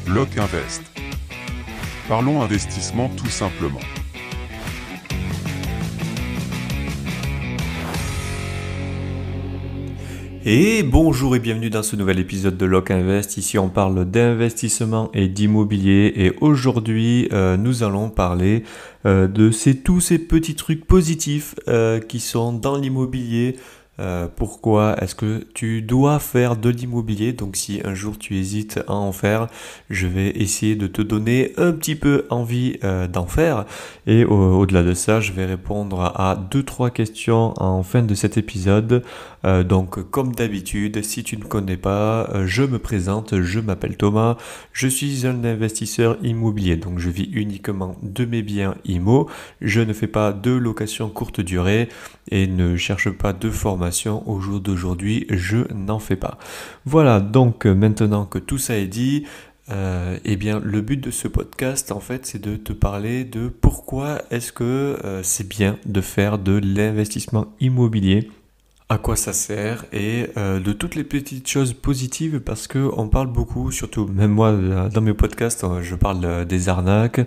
Block Invest. Parlons investissement tout simplement. Et bonjour et bienvenue dans ce nouvel épisode de Lock Invest. Ici on parle d'investissement et d'immobilier et aujourd'hui nous allons parler de tous ces petits trucs positifs qui sont dans l'immobilier. Pourquoi est-ce que tu dois faire de l'immobilier? Donc si un jour tu hésites à en faire, je vais essayer de te donner un petit peu envie d'en faire. Et au-delà de ça, je vais répondre à 2-3 questions en fin de cet épisode. Donc comme d'habitude, si tu ne connais pas, je me présente, je m'appelle Thomas, je suis un investisseur immobilier, donc je vis uniquement de mes biens IMO, je ne fais pas de location courte durée et ne cherche pas de formation au jour d'aujourd'hui, je n'en fais pas. Voilà, donc maintenant que tout ça est dit, eh bien le but de ce podcast en fait c'est de te parler de pourquoi est-ce que c'est bien de faire de l'investissement immobilier. À quoi ça sert et de toutes les petites choses positives parce que on parle beaucoup, surtout même moi dans mes podcasts, je parle des arnaques,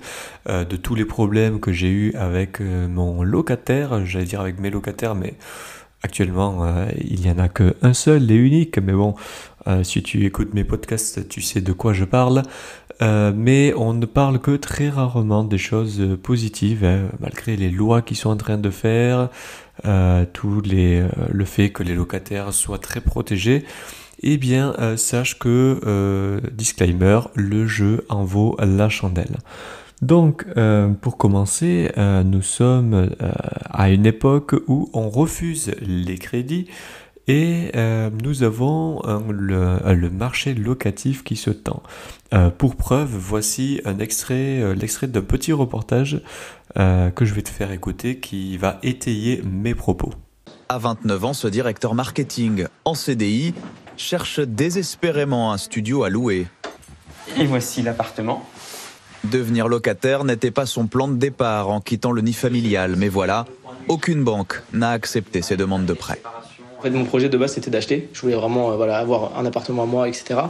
de tous les problèmes que j'ai eu avec mon locataire, j'allais dire avec mes locataires, mais actuellement il n'y en a qu'un seul et unique, mais bon, si tu écoutes mes podcasts, tu sais de quoi je parle. Mais on ne parle que très rarement des choses positives, malgré les lois qui sont en train de faire, le fait que les locataires soient très protégés. Eh bien, sache que, disclaimer, le jeu en vaut la chandelle. Donc, pour commencer, nous sommes à une époque où on refuse les crédits. Et nous avons le marché locatif qui se tend. Pour preuve, voici l'extrait d'un petit reportage que je vais te faire écouter qui va étayer mes propos. À 29 ans, ce directeur marketing en CDI cherche désespérément un studio à louer. Et voici l'appartement. Devenir locataire n'était pas son plan de départ en quittant le nid familial, mais voilà, aucune banque n'a accepté ses demandes de prêt. En fait, mon projet de base, c'était d'acheter. Je voulais vraiment avoir un appartement à moi, etc.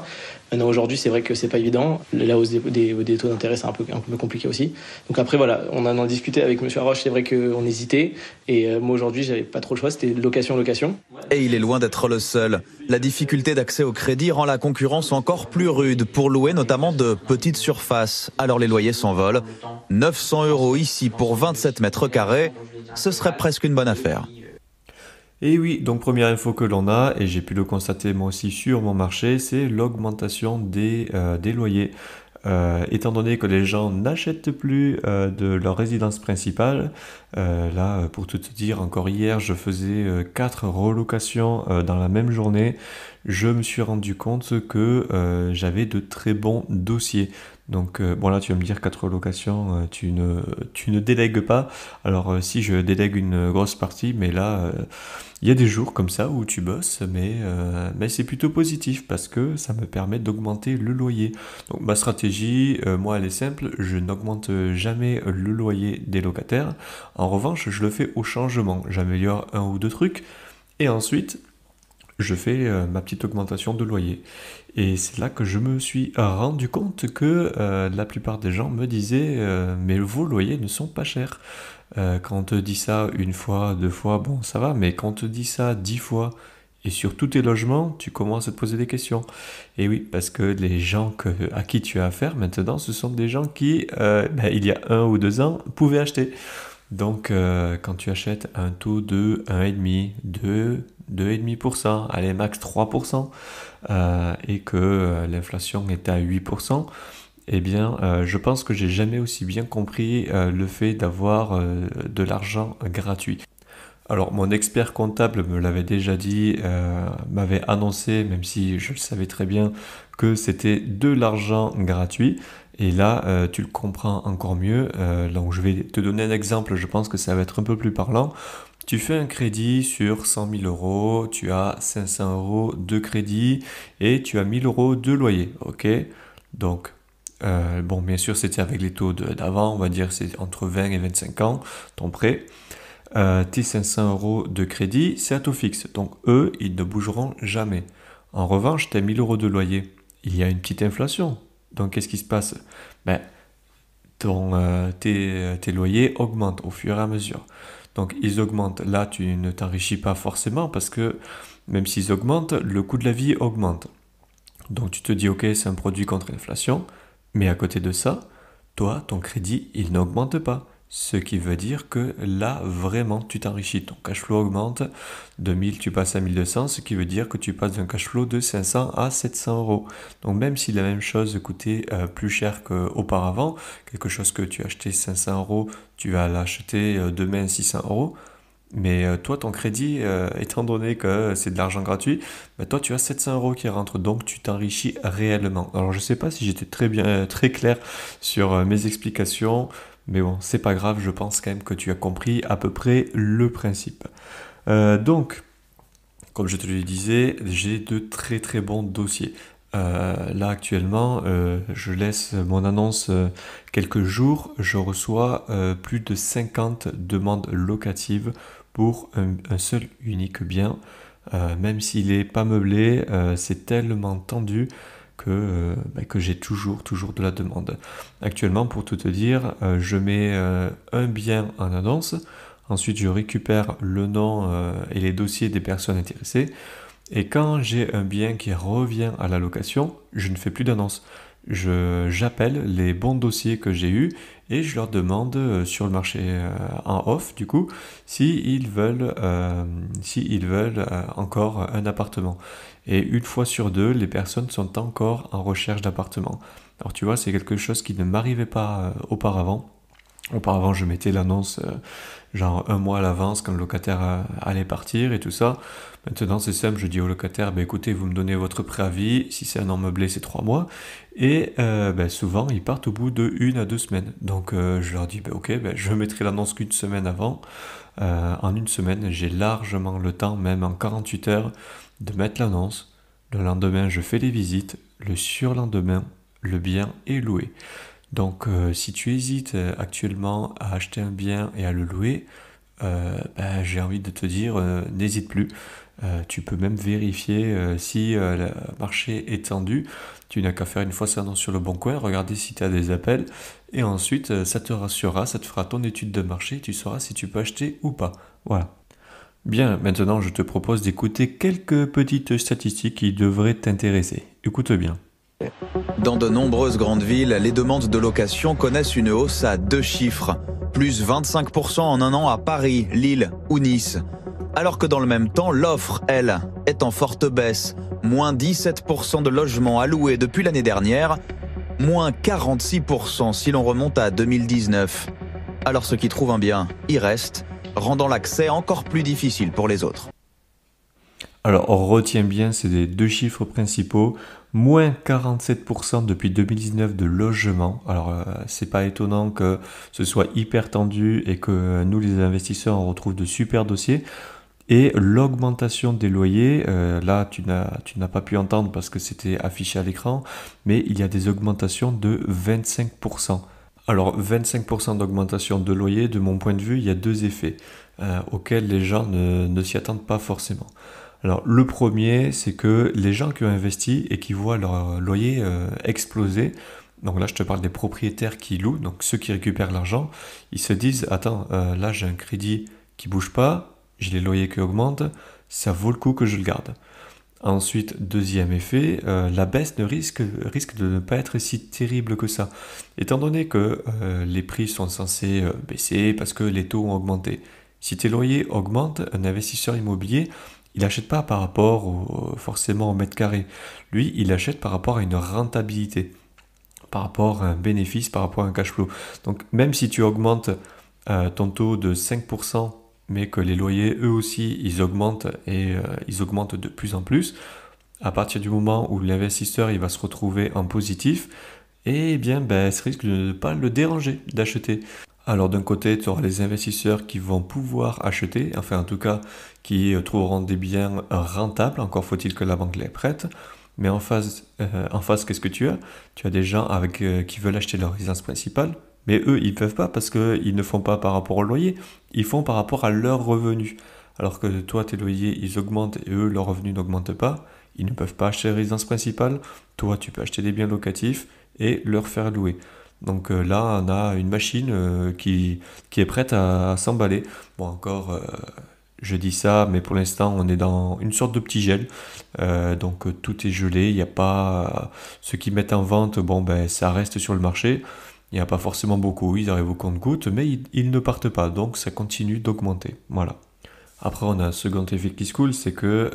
Maintenant, aujourd'hui, c'est vrai que c'est pas évident. La hausse des taux d'intérêt, c'est un peu compliqué aussi. Donc après, voilà, on en a discuté avec Monsieur Arroche. C'est vrai qu'on hésitait. Et moi, aujourd'hui, j'avais pas trop le choix. C'était location. Et il est loin d'être le seul. La difficulté d'accès au crédit rend la concurrence encore plus rude pour louer notamment de petites surfaces. Alors les loyers s'envolent. 900 € ici pour 27 mètres carrés, ce serait presque une bonne affaire. Et oui, donc première info que l'on a, et j'ai pu le constater moi aussi sur mon marché, c'est l'augmentation des loyers. Étant donné que les gens n'achètent plus de leur résidence principale, là pour tout te dire, encore hier je faisais 4 relocations dans la même journée, je me suis rendu compte que j'avais de très bons dossiers. Donc bon là tu vas me dire 4 relocations, tu ne délègues pas. Alors si je délègue une grosse partie, mais là il y a des jours comme ça où tu bosses, mais c'est plutôt positif parce que ça me permet d'augmenter le loyer. Donc ma stratégie, moi elle est simple, je n'augmente jamais le loyer des locataires. En revanche, je le fais au changement, j'améliore un ou deux trucs et ensuite je fais ma petite augmentation de loyer. Et c'est là que je me suis rendu compte que la plupart des gens me disaient mais vos loyers ne sont pas chers. Quand on te dit ça une fois, deux fois, bon ça va, mais quand on te dit ça 10 fois et sur tous tes logements, tu commences à te poser des questions. Et oui, parce que les gens à qui tu as affaire maintenant, ce sont des gens qui, il y a 1 ou 2 ans, pouvaient acheter. Donc quand tu achètes un taux de 1,5, 2, 2,5%, allez max 3%, et que l'inflation est à 8%, eh bien je pense que j'ai jamais aussi bien compris le fait d'avoir de l'argent gratuit. Alors mon expert comptable me l'avait déjà dit, m'avait annoncé, même si je le savais très bien, que c'était de l'argent gratuit. Et là, tu le comprends encore mieux. Donc je vais te donner un exemple, je pense que ça va être un peu plus parlant. Tu fais un crédit sur 100 000 euros, tu as 500 euros de crédit et tu as 1000 euros de loyer. Ok? Donc, bon, bien sûr, c'était avec les taux d'avant, on va dire c'est entre 20 et 25 ans, ton prêt. Tes 500 euros de crédit, c'est à taux fixe. Donc eux, ils ne bougeront jamais. En revanche, tes 1000 euros de loyer, il y a une petite inflation. Donc qu'est-ce qui se passe? Ben, tes loyers augmentent au fur et à mesure. Donc ils augmentent. Là, tu ne t'enrichis pas forcément parce que même s'ils augmentent, le coût de la vie augmente. Donc tu te dis, ok, c'est un produit contre l'inflation, mais à côté de ça, toi, ton crédit, il n'augmente pas. Ce qui veut dire que là, vraiment, tu t'enrichis. Ton cash flow augmente. De 1000, tu passes à 1200, ce qui veut dire que tu passes d'un cash flow de 500 à 700 euros. Donc même si la même chose coûtait plus cher qu'auparavant, quelque chose que tu achetais 500 euros, tu vas l'acheter demain 600 euros. Mais toi, ton crédit, étant donné que c'est de l'argent gratuit, bah, toi, tu as 700 euros qui rentrent, donc tu t'enrichis réellement. Alors, je ne sais pas si j'étais très bien, très clair sur mes explications, mais bon, c'est pas grave, je pense quand même que tu as compris à peu près le principe. Donc, comme je te le disais, j'ai de très très bons dossiers. Là actuellement, je laisse mon annonce quelques jours, je reçois plus de 50 demandes locatives pour un seul unique bien. Même s'il n'est pas meublé, c'est tellement tendu que j'ai toujours de la demande. Actuellement, pour tout te dire, je mets un bien en annonce, ensuite je récupère le nom et les dossiers des personnes intéressées, et quand j'ai un bien qui revient à la location, je ne fais plus d'annonce. J'appelle les bons dossiers que j'ai eus et je leur demande sur le marché en off, du coup, s'ils veulent encore un appartement. Et une fois sur deux, les personnes sont encore en recherche d'appartement. Alors tu vois, c'est quelque chose qui ne m'arrivait pas auparavant. Auparavant, je mettais l'annonce genre un mois à l'avance quand le locataire allait partir et tout ça. Maintenant, c'est simple, je dis au locataire, bah, écoutez, vous me donnez votre préavis, si c'est un an meublé, c'est 3 mois. Et souvent, ils partent au bout de 1 à 2 semaines. Donc, je leur dis, ok, je mettrai l'annonce qu'une semaine avant. En une semaine, j'ai largement le temps, même en 48 heures, de mettre l'annonce. Le lendemain, je fais les visites. Le surlendemain, le bien est loué. Donc, si tu hésites actuellement à acheter un bien et à le louer, j'ai envie de te dire, n'hésite plus. Tu peux même vérifier si le marché est tendu. Tu n'as qu'à faire une fois ça annonce sur le bon coin, regarder si tu as des appels, et ensuite ça te rassurera, ça te fera ton étude de marché, tu sauras si tu peux acheter ou pas. Voilà. Bien, maintenant je te propose d'écouter quelques petites statistiques qui devraient t'intéresser. Écoute bien. Dans de nombreuses grandes villes, les demandes de location connaissent une hausse à 2 chiffres, plus 25% en un an à Paris, Lille ou Nice. Alors que dans le même temps, l'offre, elle, est en forte baisse, moins 17% de logements à louer depuis l'année dernière, moins 46% si l'on remonte à 2019. Alors ceux qui trouvent un bien y restent, rendant l'accès encore plus difficile pour les autres. Alors, on retient bien, c'est les deux chiffres principaux. Moins 47% depuis 2019 de logements. Alors, c'est pas étonnant que ce soit hyper tendu et que nous, les investisseurs, on retrouve de super dossiers. Et l'augmentation des loyers, là, tu n'as pas pu entendre parce que c'était affiché à l'écran, mais il y a des augmentations de 25%. Alors, 25% d'augmentation de loyer, de mon point de vue, il y a deux effets auxquels les gens ne s'y attendent pas forcément. Alors le premier, c'est que les gens qui ont investi et qui voient leur loyer exploser, donc là je te parle des propriétaires qui louent, donc ceux qui récupèrent l'argent, ils se disent, attends, là j'ai un crédit qui bouge pas, j'ai les loyers qui augmentent, ça vaut le coup que je le garde. Ensuite, deuxième effet, la baisse risque de ne pas être si terrible que ça. Étant donné que les prix sont censés baisser parce que les taux ont augmenté. Si tes loyers augmentent, un investisseur immobilier, il n'achète pas par rapport forcément au mètre carré. Lui, il achète par rapport à une rentabilité, par rapport à un bénéfice, par rapport à un cash flow. Donc même si tu augmentes ton taux de 5%, mais que les loyers, eux aussi, ils augmentent et ils augmentent de plus en plus, à partir du moment où l'investisseur il va se retrouver en positif, eh bien, ça risque de ne pas le déranger d'acheter. Alors d'un côté, tu auras les investisseurs qui vont pouvoir acheter, enfin en tout cas qui trouveront des biens rentables, encore faut-il que la banque les prête. Mais en face, qu'est-ce que tu as? Tu as des gens qui veulent acheter leur résidence principale, mais eux, ils ne peuvent pas parce qu'ils ne font pas par rapport au loyer, ils font par rapport à leurs revenus. Alors que toi, tes loyers, ils augmentent et eux, leurs revenus n'augmentent pas, ils ne peuvent pas acheter la résidence principale. Toi, tu peux acheter des biens locatifs et leur faire louer. Donc là, on a une machine qui est prête à s'emballer. Bon, encore, je dis ça, mais pour l'instant, on est dans une sorte de petit gel. Donc tout est gelé, il n'y a pas... ceux qui mettent en vente, bon, ben, ça reste sur le marché. Il n'y a pas forcément beaucoup, ils arrivent au compte-gouttes, mais ils ne partent pas, donc ça continue d'augmenter. Voilà. Après, on a un second effet qui se coule, c'est que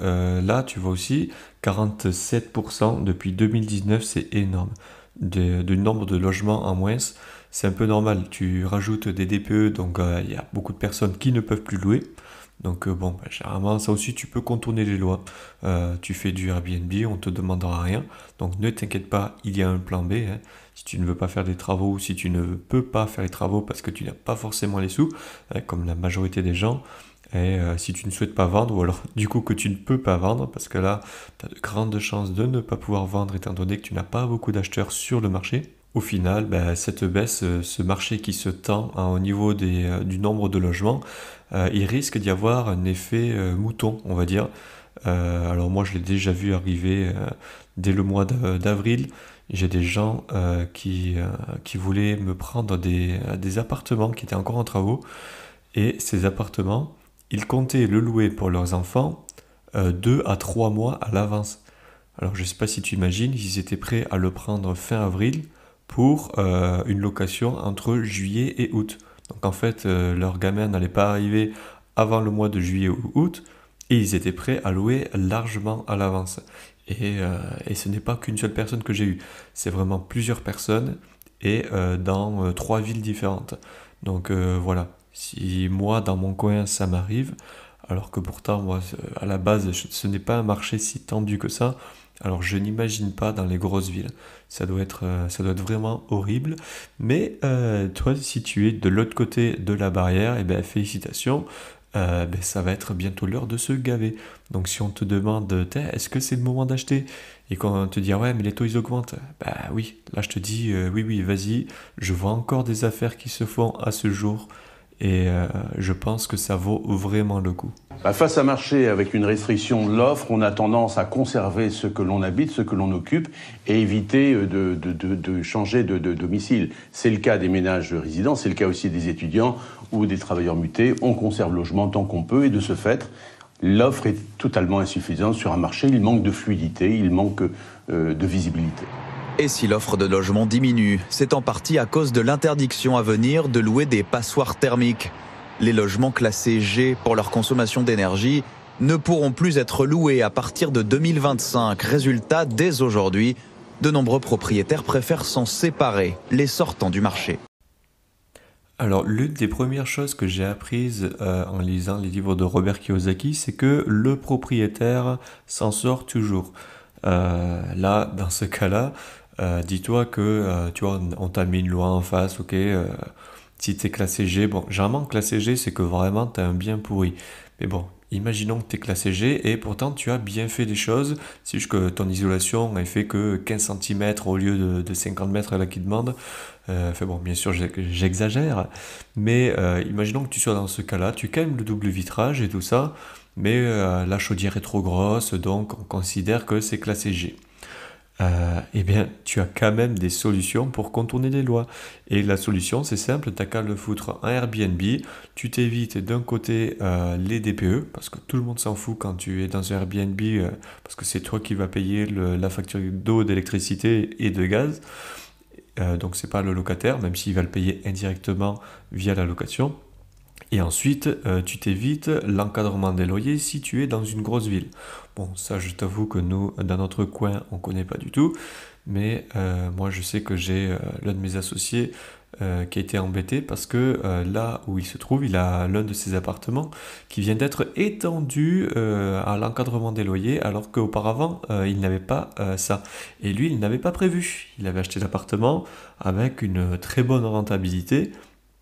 là, tu vois aussi, 47% depuis 2019, c'est énorme. Du nombre de logements en moins, c'est un peu normal. Tu rajoutes des DPE, donc il y a beaucoup de personnes qui ne peuvent plus louer. Donc bon, bah, généralement, ça aussi, tu peux contourner les lois. Tu fais du Airbnb, on ne te demandera rien. Donc ne t'inquiète pas, il y a un plan B. Hein. Si tu ne veux pas faire des travaux ou si tu ne peux pas faire les travaux parce que tu n'as pas forcément les sous, hein, comme la majorité des gens, et si tu ne souhaites pas vendre, ou alors du coup que tu ne peux pas vendre, parce que là, tu as de grandes chances de ne pas pouvoir vendre étant donné que tu n'as pas beaucoup d'acheteurs sur le marché. Au final, ben, cette baisse, ce marché qui se tend hein, au niveau du nombre de logements, il risque d'y avoir un effet mouton, on va dire. Alors moi, je l'ai déjà vu arriver dès le mois d'avril. J'ai des gens qui voulaient me prendre des appartements qui étaient encore en travaux. Et ces appartements, ils comptaient le louer pour leurs enfants 2 à 3 mois à l'avance. Alors je ne sais pas si tu imagines, ils étaient prêts à le prendre fin avril pour une location entre juillet et août. Donc en fait, leur gamin n'allait pas arriver avant le mois de juillet ou août, et ils étaient prêts à louer largement à l'avance. Et ce n'est pas qu'une seule personne que j'ai eue, c'est vraiment plusieurs personnes, et dans 3 villes différentes. Donc voilà, si moi dans mon coin ça m'arrive, alors que pourtant moi à la base ce n'est pas un marché si tendu que ça, alors je n'imagine pas dans les grosses villes. Ça doit être vraiment horrible. Mais toi, si tu es de l'autre côté de la barrière, eh ben, félicitations. Ben, ça va être bientôt l'heure de se gaver. Donc si on te demande, est-ce que c'est le moment d'acheter? Et qu'on te dit, ah ouais, mais les taux ils augmentent. Bah oui, là je te dis, oui, vas-y. Je vois encore des affaires qui se font à ce jour. Et je pense que ça vaut vraiment le coup. Face à un marché avec une restriction de l'offre, on a tendance à conserver ce que l'on habite, ce que l'on occupe, et éviter de changer de domicile. C'est le cas des ménages résidents, c'est le cas aussi des étudiants ou des travailleurs mutés. On conserve le logement tant qu'on peut, et de ce fait, l'offre est totalement insuffisante sur un marché. Il manque de fluidité, il manque de visibilité. Et si l'offre de logement diminue, c'est en partie à cause de l'interdiction à venir de louer des passoires thermiques. Les logements classés G pour leur consommation d'énergie ne pourront plus être loués à partir de 2025. Résultat, dès aujourd'hui, de nombreux propriétaires préfèrent s'en séparer, les sortant du marché. Alors, l'une des premières choses que j'ai apprises en lisant les livres de Robert Kiyosaki, c'est que le propriétaire s'en sort toujours. Là, dans ce cas-là, dis-toi que tu vois, on t'a mis une loi en face, ok, si t'es classé G, bon, généralement classé G, c'est que vraiment t'as un bien pourri. Mais bon, imaginons que t'es classé G et pourtant tu as bien fait des choses, c'est juste que ton isolation n'a fait que 15 cm au lieu de 50 mètres là qui demande. Enfin bon, bien sûr, j'exagère, mais imaginons que tu sois dans ce cas-là, tu calmes le double vitrage et tout ça, mais la chaudière est trop grosse, donc on considère que c'est classé G. Eh bien, tu as quand même des solutions pour contourner les lois. Et la solution, c'est simple, t'as qu'à le foutre en Airbnb, tu t'évites d'un côté les DPE, parce que tout le monde s'en fout quand tu es dans un Airbnb, parce que c'est toi qui vas payer la facture d'eau, d'électricité et de gaz. Donc c'est pas le locataire, même s'il va le payer indirectement via la location. Et ensuite, tu t'évites l'encadrement des loyers si tu es dans une grosse ville. Bon, ça, je t'avoue que nous, dans notre coin, on ne connaît pas du tout. Mais moi, je sais que j'ai l'un de mes associés qui a été embêté parce que là où il se trouve, il a l'un de ses appartements qui vient d'être étendu à l'encadrement des loyers, alors qu'auparavant, il n'avait pas ça. Et lui, il n'avait pas prévu. Il avait acheté l'appartement avec une très bonne rentabilité,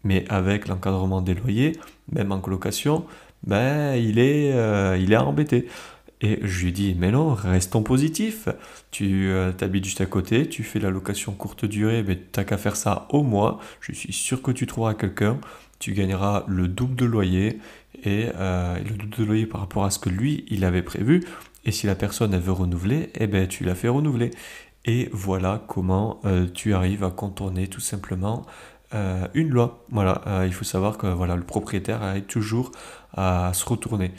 mais avec l'encadrement des loyers, même en colocation, ben, il est embêté. Et je lui ai dit, mais non, restons positifs. Tu t'habites juste à côté, tu fais la location courte durée, mais t'as qu'à faire ça au mois. Je suis sûr que tu trouveras quelqu'un. Tu gagneras le double de loyer, et le double de loyer par rapport à ce que lui, il avait prévu. Et si la personne, elle veut renouveler, eh ben, tu la fais renouveler. Et voilà comment tu arrives à contourner tout simplement une loi. Voilà, il faut savoir que voilà, le propriétaire arrive toujours à se retourner.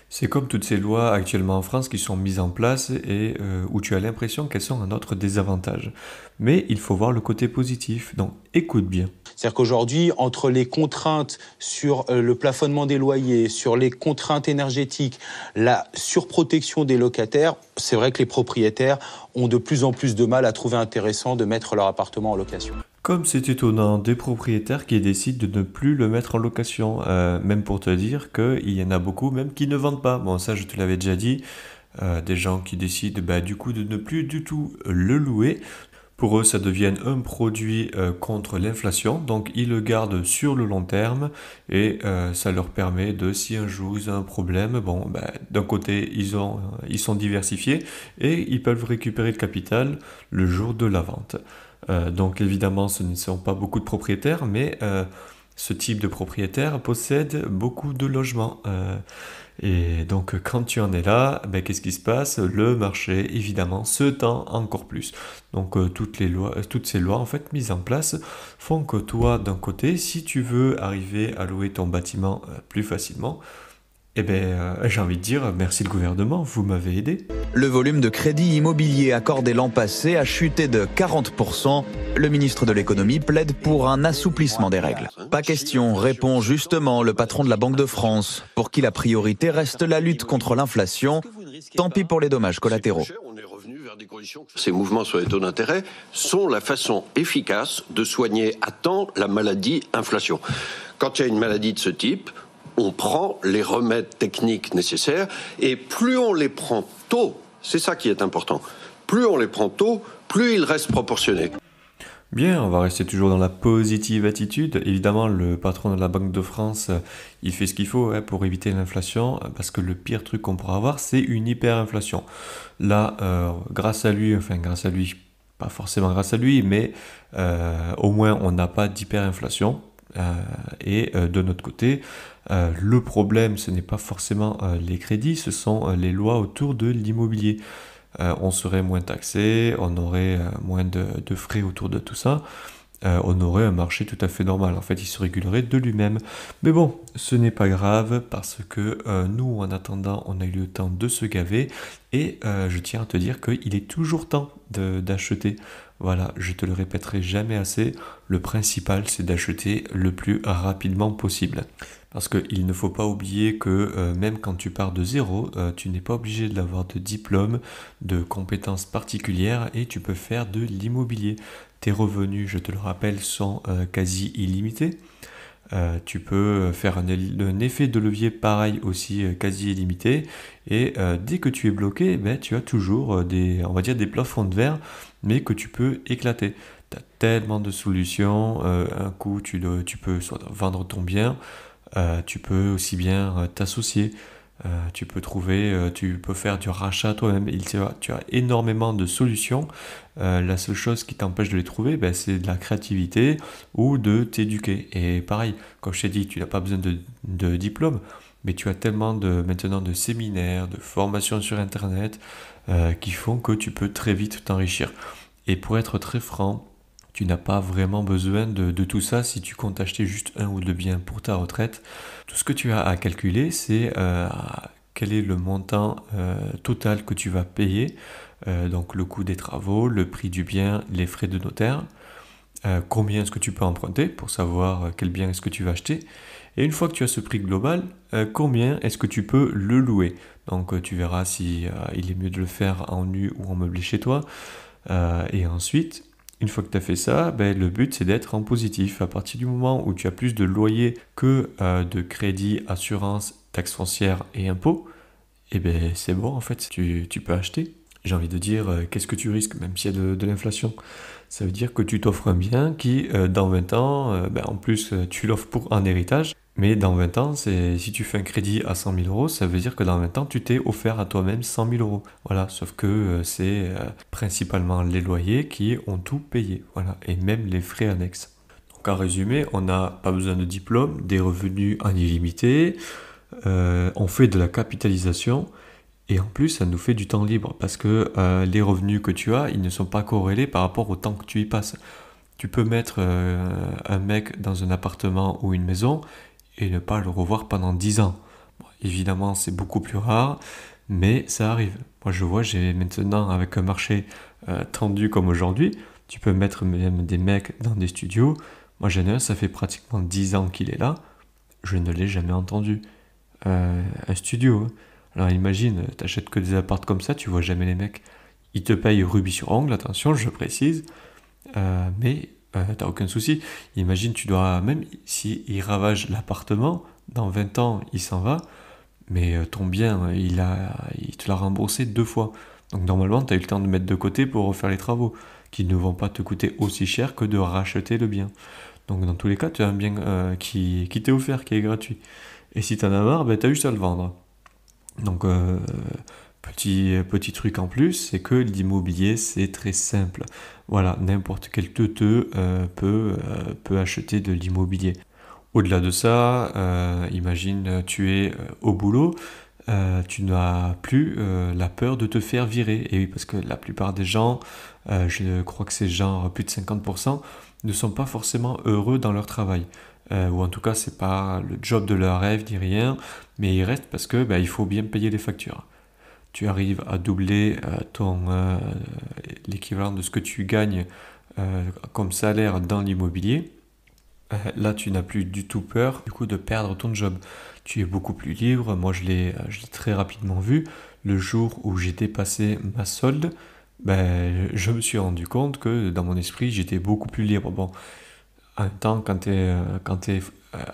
C'est comme toutes ces lois actuellement en France qui sont mises en place et où tu as l'impression qu'elles sont à notre désavantage. Mais il faut voir le côté positif, donc écoute bien. C'est-à-dire qu'aujourd'hui, entre les contraintes sur le plafonnement des loyers, sur les contraintes énergétiques, la surprotection des locataires, c'est vrai que les propriétaires ont de plus en plus de mal à trouver intéressant de mettre leur appartement en location. Comme c'est étonnant, des propriétaires qui décident de ne plus le mettre en location, même pour te dire qu'il y en a beaucoup même qui ne vendent pas. Bon, ça je te l'avais déjà dit, des gens qui décident du coup de ne plus du tout le louer. Pour eux, ça devient un produit contre l'inflation, donc ils le gardent sur le long terme et ça leur permet de, si un jour ils ont un problème, d'un côté ils sont diversifiés et ils peuvent récupérer le capital le jour de la vente. Donc évidemment, ce ne sont pas beaucoup de propriétaires, mais ce type de propriétaire possède beaucoup de logements. Et donc quand tu en es là, qu'est-ce qui se passe? Le marché, évidemment, se tend encore plus. Donc toutes ces lois en fait mises en place font que toi, d'un côté, si tu veux arriver à louer ton bâtiment plus facilement, j'ai envie de dire merci le gouvernement, vous m'avez aidé. Le volume de crédit immobilier accordé l'an passé a chuté de 40%. Le ministre de l'économie plaide pour un assouplissement des règles. Pas question, répond justement le patron de la Banque de France, pour qui la priorité reste la lutte contre l'inflation. Tant pis pour les dommages collatéraux. Ces mouvements sur les taux d'intérêt sont la façon efficace de soigner à temps la maladie inflation. Quand il y a une maladie de ce type, on prend les remèdes techniques nécessaires et plus on les prend tôt, c'est ça qui est important, plus on les prend tôt, plus ils restent proportionnés. Bien, on va rester toujours dans la positive attitude. Évidemment, le patron de la Banque de France, il fait ce qu'il faut pour éviter l'inflation, parce que le pire truc qu'on pourra avoir, c'est une hyperinflation. Là, grâce à lui, pas forcément grâce à lui, mais au moins on n'a pas d'hyperinflation. Et de notre côté, le problème, ce n'est pas forcément les crédits, ce sont les lois autour de l'immobilier. On serait moins taxé, on aurait moins de frais autour de tout ça, on aurait un marché tout à fait normal. En fait, il se régulerait de lui-même. Mais bon, ce n'est pas grave parce que nous, en attendant, on a eu le temps de se gaver et je tiens à te dire qu'il est toujours temps d'acheter. Voilà, je te le répéterai jamais assez, le principal c'est d'acheter le plus rapidement possible. Parce qu'il ne faut pas oublier que même quand tu pars de zéro, tu n'es pas obligé d'avoir de diplôme, de compétences particulières et tu peux faire de l'immobilier. Tes revenus, je te le rappelle, sont quasi illimités. Tu peux faire un effet de levier pareil aussi quasi illimité et dès que tu es bloqué, tu as toujours on va dire des plafonds de verre mais que tu peux éclater. Tu as tellement de solutions, un coup tu peux soit vendre ton bien, tu peux aussi bien t'associer, tu peux faire du rachat toi-même, tu as énormément de solutions. La seule chose qui t'empêche de les trouver, c'est de la créativité ou de t'éduquer. Et pareil, comme je t'ai dit, tu n'as pas besoin de diplôme, mais tu as tellement maintenant de séminaires, de formations sur Internet qui font que tu peux très vite t'enrichir. Et pour être très franc, tu n'as pas vraiment besoin de tout ça si tu comptes acheter juste un ou deux biens pour ta retraite. Tout ce que tu as à calculer, c'est quel est le montant total que tu vas payer, donc le coût des travaux, le prix du bien, les frais de notaire, combien est-ce que tu peux emprunter pour savoir quel bien est-ce que tu vas acheter, et une fois que tu as ce prix global, combien est-ce que tu peux le louer. Donc tu verras si il est mieux de le faire en nu ou en meublé chez toi, et ensuite, une fois que tu as fait ça, le but c'est d'être en positif. À partir du moment où tu as plus de loyer que de crédit, assurance, taxes foncières et impôts, c'est bon en fait, tu peux acheter. J'ai envie de dire, qu'est-ce que tu risques même s'il y a de l'inflation? Ça veut dire que tu t'offres un bien qui, dans 20 ans, en plus tu l'offres pour un héritage. Mais dans 20 ans, si tu fais un crédit à 100 000 euros, ça veut dire que dans 20 ans, tu t'es offert à toi-même 100 000 euros. Voilà, sauf que c'est principalement les loyers qui ont tout payé. Voilà, et même les frais annexes. Donc en résumé, on n'a pas besoin de diplôme, des revenus en illimité, on fait de la capitalisation Et en plus, ça nous fait du temps libre parce que les revenus que tu as, ils ne sont pas corrélés par rapport au temps que tu y passes. Tu peux mettre un mec dans un appartement ou une maison et ne pas le revoir pendant 10 ans. Bon, évidemment, c'est beaucoup plus rare, mais ça arrive. Moi, je vois, j'ai maintenant, avec un marché tendu comme aujourd'hui, tu peux mettre même des mecs dans des studios. Moi, j'en ai un, ça fait pratiquement 10 ans qu'il est là. Je ne l'ai jamais entendu. Un studio. Hein. Alors imagine, t'achètes que des apparts comme ça, tu vois jamais les mecs. Ils te payent rubis sur ongle, attention, je précise. Mais t'as aucun souci. Imagine, tu dois, même si il ravage l'appartement, dans 20 ans, il s'en va, mais ton bien, il te l'a remboursé 2 fois. Donc normalement, tu as eu le temps de mettre de côté pour refaire les travaux, qui ne vont pas te coûter aussi cher que de racheter le bien. Donc dans tous les cas, tu as un bien qui t'est offert, qui est gratuit. Et si tu en as marre, ben, tu as juste à le vendre. Donc petit truc en plus, c'est que l'immobilier, c'est très simple. Voilà, n'importe quel teuteux peut acheter de l'immobilier. Au-delà de ça, imagine tu es au boulot, tu n'as plus la peur de te faire virer. Et oui, parce que la plupart des gens, je crois que c'est genre plus de 50%, ne sont pas forcément heureux dans leur travail. Ou en tout cas, c'est pas le job de leur rêve ni rien, mais ils restent parce que il faut bien payer les factures. Tu arrives à doubler l'équivalent de ce que tu gagnes comme salaire dans l'immobilier. Là, tu n'as plus du tout peur du coup de perdre ton job. Tu es beaucoup plus libre. Moi, je l'ai très rapidement vu. Le jour où j'ai dépassé ma solde, je me suis rendu compte que dans mon esprit, j'étais beaucoup plus libre. Bon, en même temps, quand tu es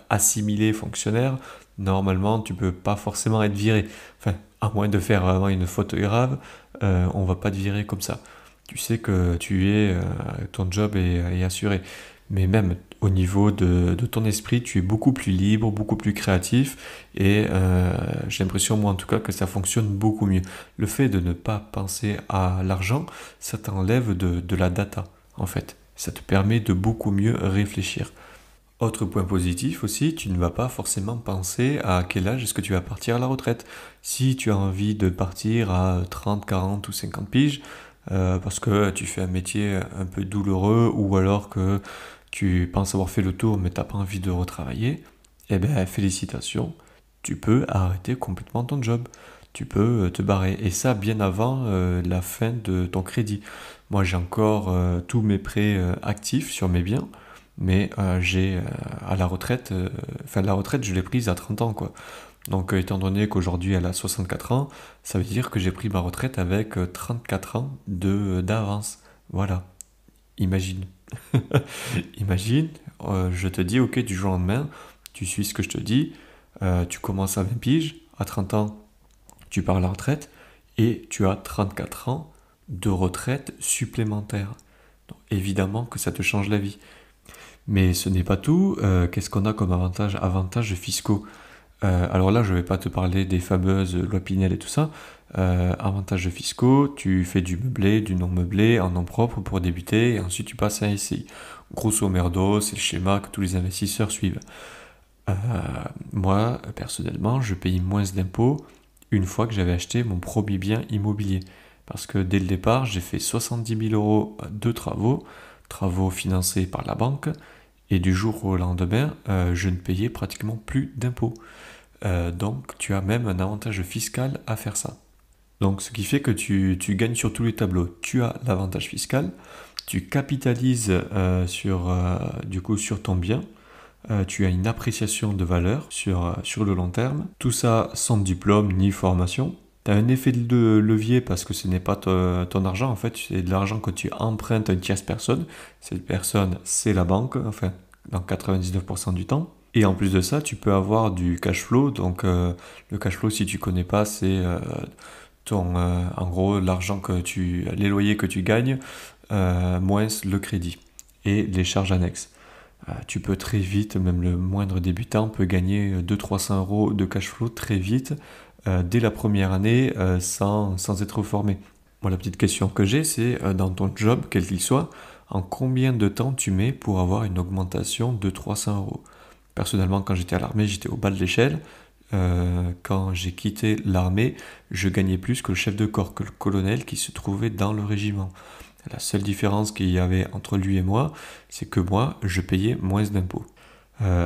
assimilé fonctionnaire, normalement, tu peux pas forcément être viré. Enfin, à moins de faire vraiment une faute grave, on va pas te virer comme ça. Tu sais que ton job est assuré. Mais même au niveau de ton esprit, tu es beaucoup plus libre, beaucoup plus créatif et j'ai l'impression, moi en tout cas, que ça fonctionne beaucoup mieux. Le fait de ne pas penser à l'argent, ça t'enlève de la data, en fait. Ça te permet de beaucoup mieux réfléchir. Autre point positif aussi, tu ne vas pas forcément penser à quel âge est-ce que tu vas partir à la retraite. Si tu as envie de partir à 30, 40 ou 50 piges, parce que tu fais un métier un peu douloureux ou alors que tu penses avoir fait le tour mais tu n'as pas envie de retravailler, eh bien félicitations, tu peux arrêter complètement ton job. Tu peux te barrer. Et ça bien avant la fin de ton crédit. Moi j'ai encore tous mes prêts actifs sur mes biens, mais j'ai à la retraite, la retraite je l'ai prise à 30 ans quoi. Donc étant donné qu'aujourd'hui elle a 64 ans, ça veut dire que j'ai pris ma retraite avec 34 ans d'avance. Voilà, imagine. Imagine, je te dis ok du jour au lendemain, tu suis ce que je te dis, tu commences à 20 piges, à 30 ans tu pars à la retraite et tu as 34 ans de retraite supplémentaire. Donc, évidemment que ça te change la vie. Mais ce n'est pas tout. Qu'est-ce qu'on a comme avantages fiscaux? Alors là, je ne vais pas te parler des fameuses lois Pinel et tout ça. Avantages fiscaux, tu fais du meublé, du non meublé, en nom propre pour débuter, et ensuite tu passes à un SCI. Grosso merdo, c'est le schéma que tous les investisseurs suivent. Moi, personnellement, je paye moins d'impôts une fois que j'avais acheté mon premier bien immobilier. Parce que dès le départ, j'ai fait 70 000 euros de travaux financés par la banque, et du jour au lendemain, je ne payais pratiquement plus d'impôts. Donc tu as même un avantage fiscal à faire ça. Donc ce qui fait que tu gagnes sur tous les tableaux. Tu as l'avantage fiscal, tu capitalises sur ton bien, tu as une appréciation de valeur sur le long terme. Tout ça sans diplôme ni formation. Tu as un effet de levier parce que ce n'est pas ton argent, en fait, c'est de l'argent que tu empruntes à une tierce personne. Cette personne, c'est la banque, enfin, dans 99% du temps. Et en plus de ça, tu peux avoir du cash flow. Donc, le cash flow, si tu connais pas, c'est en gros, les loyers que tu gagnes, moins le crédit et les charges annexes. Tu peux très vite, même le moindre débutant peut gagner 200-300 euros de cash flow très vite, dès la première année, sans être formé. Moi, la petite question que j'ai, c'est dans ton job, quel qu'il soit, en combien de temps tu mets pour avoir une augmentation de 300 euros? Personnellement, quand j'étais à l'armée, j'étais au bas de l'échelle. quand j'ai quitté l'armée, je gagnais plus que le chef de corps, que le colonel qui se trouvait dans le régiment. La seule différence qu'il y avait entre lui et moi, c'est que moi, je payais moins d'impôts.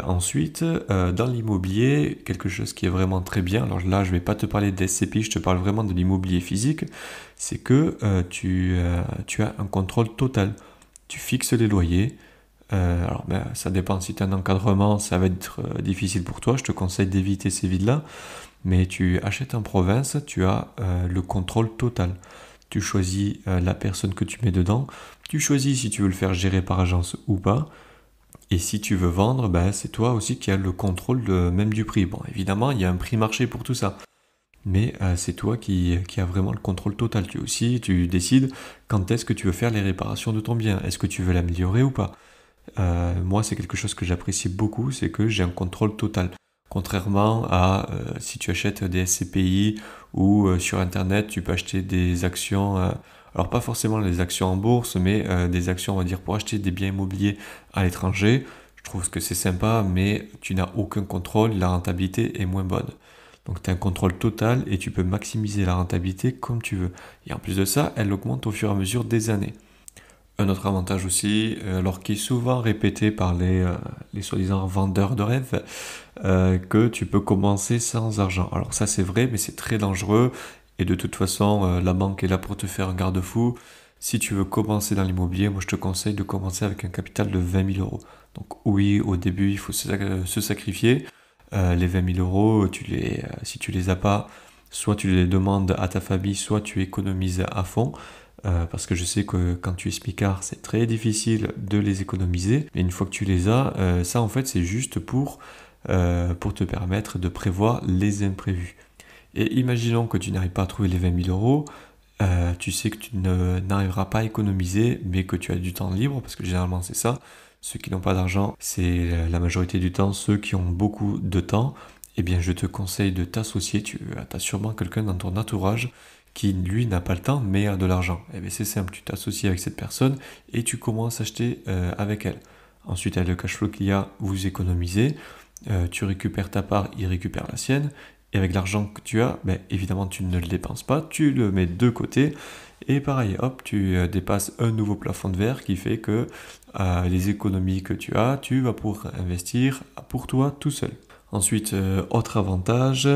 Ensuite, dans l'immobilier, quelque chose qui est vraiment très bien, alors là je ne vais pas te parler des SCPI, je te parle vraiment de l'immobilier physique, c'est que tu as un contrôle total. Tu fixes les loyers, alors ça dépend, si tu as un encadrement, ça va être difficile pour toi, je te conseille d'éviter ces villes-là, mais tu achètes en province, tu as le contrôle total. Tu choisis la personne que tu mets dedans, tu choisis si tu veux le faire gérer par agence ou pas. Et si tu veux vendre, c'est toi aussi qui as le contrôle même du prix. Bon, évidemment, il y a un prix marché pour tout ça. Mais c'est toi qui as vraiment le contrôle total. Tu décides quand est-ce que tu veux faire les réparations de ton bien. Est-ce que tu veux l'améliorer ou pas? Moi, c'est quelque chose que j'apprécie beaucoup, c'est que j'ai un contrôle total. Contrairement à si tu achètes des SCPI ou sur Internet, tu peux acheter des actions... alors pas forcément les actions en bourse, mais des actions, on va dire, pour acheter des biens immobiliers à l'étranger. Je trouve que c'est sympa, mais tu n'as aucun contrôle, la rentabilité est moins bonne. Donc tu as un contrôle total et tu peux maximiser la rentabilité comme tu veux. Et en plus de ça, elle augmente au fur et à mesure des années. Un autre avantage aussi, alors qui est souvent répété par les soi-disant vendeurs de rêves, que tu peux commencer sans argent. Alors ça c'est vrai, mais c'est très dangereux. Et de toute façon, la banque est là pour te faire un garde-fou. Si tu veux commencer dans l'immobilier, moi je te conseille de commencer avec un capital de 20 000 euros. Donc oui, au début, il faut se sacrifier. Les 20 000 euros, si tu les as pas, soit tu les demandes à ta famille, soit tu économises à fond. Parce que je sais que quand tu es smicard, c'est très difficile de les économiser. Mais une fois que tu les as, ça en fait c'est juste pour te permettre de prévoir les imprévus. Et imaginons que tu n'arrives pas à trouver les 20 000 euros, tu sais que tu n'arriveras pas à économiser, mais que tu as du temps libre, parce que généralement c'est ça. Ceux qui n'ont pas d'argent, c'est la majorité du temps ceux qui ont beaucoup de temps. Eh bien, je te conseille de t'associer. Tu as sûrement quelqu'un dans ton entourage qui, lui, n'a pas le temps, mais a de l'argent. Eh bien, c'est simple, tu t'associes avec cette personne et tu commences à acheter avec elle. Ensuite, avec le cash flow qu'il y a, vous économisez. Tu récupères ta part, il récupère la sienne. Et avec l'argent que tu as, évidemment, tu ne le dépenses pas, tu le mets de côté. Et pareil, hop, tu dépasses un nouveau plafond de verre qui fait que les économies que tu as, tu vas pouvoir investir pour toi tout seul. Ensuite, autre avantage,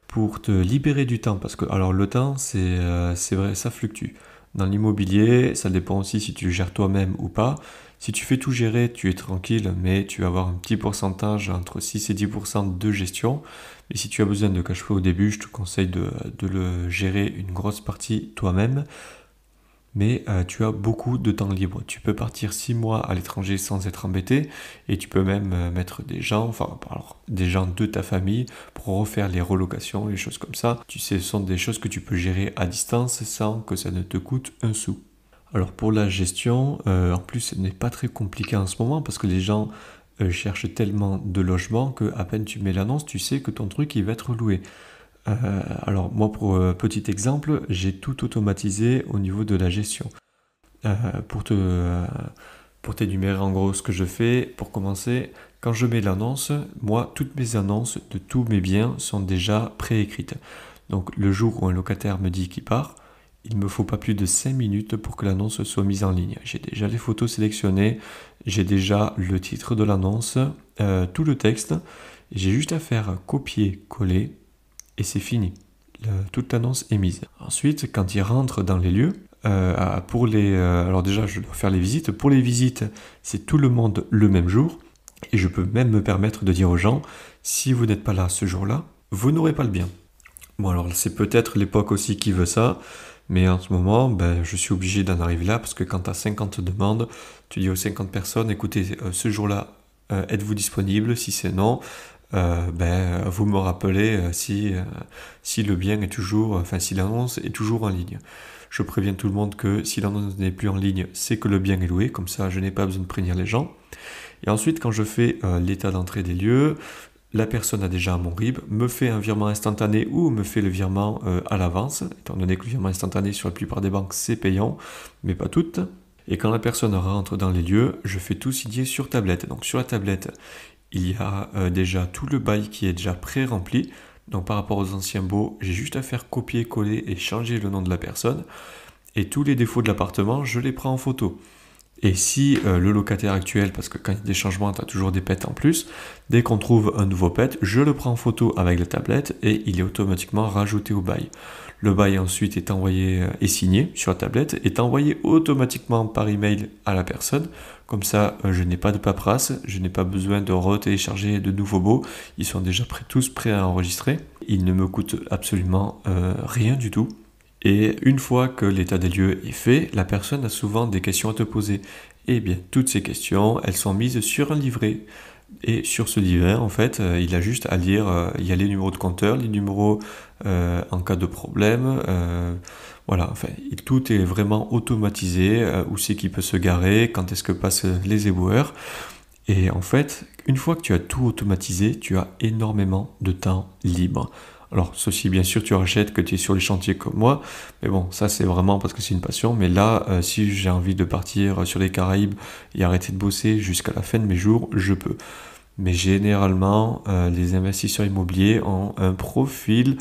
pour te libérer du temps, parce que alors le temps, c'est vrai, ça fluctue. Dans l'immobilier, ça dépend aussi si tu le gères toi-même ou pas. Si tu fais tout gérer, tu es tranquille, mais tu vas avoir un petit pourcentage entre 6 et 10% de gestion. Et si tu as besoin de cash flow au début, je te conseille de le gérer une grosse partie toi-même. Mais tu as beaucoup de temps libre. Tu peux partir 6 mois à l'étranger sans être embêté et tu peux même mettre des gens de ta famille pour refaire les relocations, les choses comme ça. Tu sais, ce sont des choses que tu peux gérer à distance sans que ça ne te coûte un sou. Alors pour la gestion, en plus ce n'est pas très compliqué en ce moment parce que les gens cherchent tellement de logements qu'à peine tu mets l'annonce, tu sais que ton truc il va être loué. Alors moi pour petit exemple, j'ai tout automatisé au niveau de la gestion. Pour t'énumérer en gros ce que je fais, pour commencer, quand je mets l'annonce, moi toutes mes annonces de tous mes biens sont déjà préécrites. Donc le jour où un locataire me dit qu'il part, il ne me faut pas plus de 5 minutes pour que l'annonce soit mise en ligne. J'ai déjà les photos sélectionnées, j'ai déjà le titre de l'annonce, tout le texte. J'ai juste à faire copier-coller et c'est fini. Toute l'annonce est mise. Ensuite, quand il rentre dans les lieux, alors déjà je dois faire les visites. Pour les visites, c'est tout le monde le même jour. Et je peux même me permettre de dire aux gens, si vous n'êtes pas là ce jour-là, vous n'aurez pas le bien. Bon alors c'est peut-être l'époque aussi qui veut ça. Mais en ce moment, je suis obligé d'en arriver là parce que quand tu as 50 demandes, tu dis aux 50 personnes, écoutez, ce jour-là, êtes-vous disponible? Si c'est non, vous me rappelez si le bien est toujours, si l'annonce est toujours en ligne. Je préviens tout le monde que si l'annonce n'est plus en ligne, c'est que le bien est loué, comme ça je n'ai pas besoin de prévenir les gens. Et ensuite, quand je fais l'état d'entrée des lieux, la personne a déjà mon RIB, me fait un virement instantané ou me fait le virement à l'avance, étant donné que le virement instantané sur la plupart des banques c'est payant, mais pas toutes. Et quand la personne rentre dans les lieux, je fais tout signer sur tablette. Donc sur la tablette, il y a déjà tout le bail qui est déjà pré-rempli. Donc par rapport aux anciens baux, j'ai juste à faire copier-coller et changer le nom de la personne. Et tous les défauts de l'appartement, je les prends en photo. Et si le locataire actuel, parce que quand il y a des changements, tu as toujours des pets en plus, dès qu'on trouve un nouveau pet, je le prends en photo avec la tablette et il est automatiquement rajouté au bail. Le bail ensuite est envoyé et signé sur la tablette, est envoyé automatiquement par email à la personne. Comme ça, je n'ai pas de paperasse, je n'ai pas besoin de retélécharger de nouveaux baux. Ils sont déjà tous prêts à enregistrer. Ils ne me coûtent absolument rien du tout. Et une fois que l'état des lieux est fait, la personne a souvent des questions à te poser. Et bien, toutes ces questions, elles sont mises sur un livret. Et sur ce livret, en fait, il a juste à lire, il y a les numéros de compteur, les numéros en cas de problème. Voilà, enfin, tout est vraiment automatisé. Où c'est qu'il peut se garer, quand est-ce que passent les éboueurs. Et en fait, une fois que tu as tout automatisé, tu as énormément de temps libre. Alors, ceci, bien sûr, tu rachètes que tu es sur les chantiers comme moi. Mais bon, ça, c'est vraiment parce que c'est une passion. Mais là, si j'ai envie de partir sur les Caraïbes et arrêter de bosser jusqu'à la fin de mes jours, je peux. Mais généralement, les investisseurs immobiliers ont un profil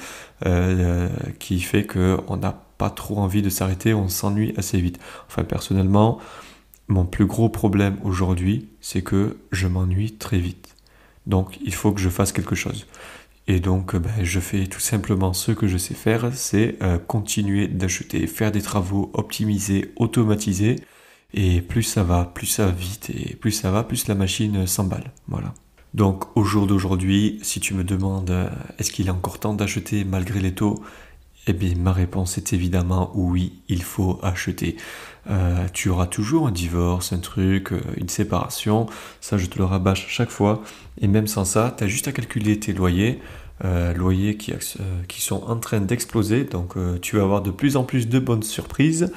qui fait qu'on n'a pas trop envie de s'arrêter, on s'ennuie assez vite. Enfin, personnellement, mon plus gros problème aujourd'hui, c'est que je m'ennuie très vite. Donc, il faut que je fasse quelque chose. Et donc, je fais tout simplement ce que je sais faire, c'est continuer d'acheter, faire des travaux, optimiser, automatiser. Et plus ça va vite, et plus ça va, plus la machine s'emballe. Voilà. Donc, au jour d'aujourd'hui, si tu me demandes est-ce qu'il est encore temps d'acheter malgré les taux, eh bien, ma réponse est évidemment oui, il faut acheter. Tu auras toujours un divorce, un truc, une séparation, ça je te le rabâche chaque fois. Et même sans ça, tu as juste à calculer tes loyers, qui sont en train d'exploser, donc tu vas avoir de plus en plus de bonnes surprises.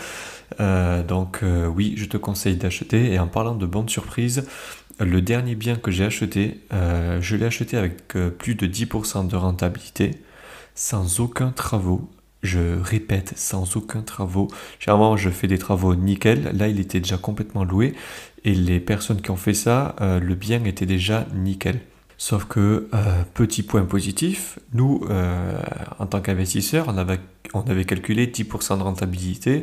Oui, je te conseille d'acheter. Et en parlant de bonnes surprises, le dernier bien que j'ai acheté, je l'ai acheté avec plus de 10% de rentabilité, sans aucun travaux. Je répète, sans aucun travaux. Généralement, je fais des travaux nickel. Là, il était déjà complètement loué. Et les personnes qui ont fait ça, le bien était déjà nickel. Sauf que, petit point positif, nous, en tant qu'investisseurs, on avait calculé 10% de rentabilité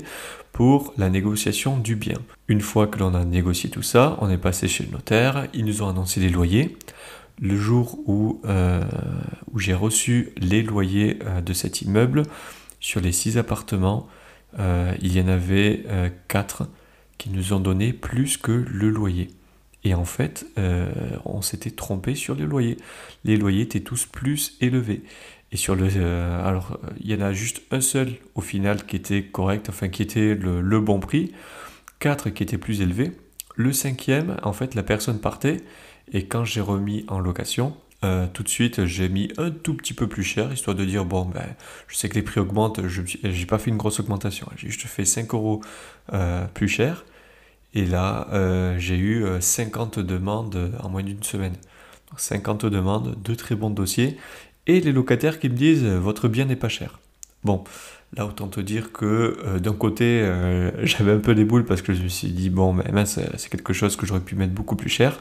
pour la négociation du bien. Une fois que l'on a négocié tout ça, on est passé chez le notaire, ils nous ont annoncé les loyers. Le jour où j'ai reçu les loyers de cet immeuble, sur les 6 appartements, il y en avait 4 qui nous ont donné plus que le loyer. Et en fait, on s'était trompé sur les loyers. Les loyers étaient tous plus élevés. Et sur il y en a juste un seul au final qui était correct, enfin qui était le bon prix. 4 qui étaient plus élevés. Le 5e, en fait, la personne partait. Et quand j'ai remis en location, tout de suite, j'ai mis un tout petit peu plus cher, histoire de dire, je sais que les prix augmentent, j'ai pas fait une grosse augmentation. J'ai juste fait 5 € plus cher. Et là, j'ai eu 50 demandes en moins d'une semaine. Donc 50 demandes, 2 très bons dossiers. Et les locataires qui me disent « votre bien n'est pas cher ». Bon, là autant te dire que d'un côté, j'avais un peu des boules parce que je me suis dit « bon, mince, c'est quelque chose que j'aurais pu mettre beaucoup plus cher ».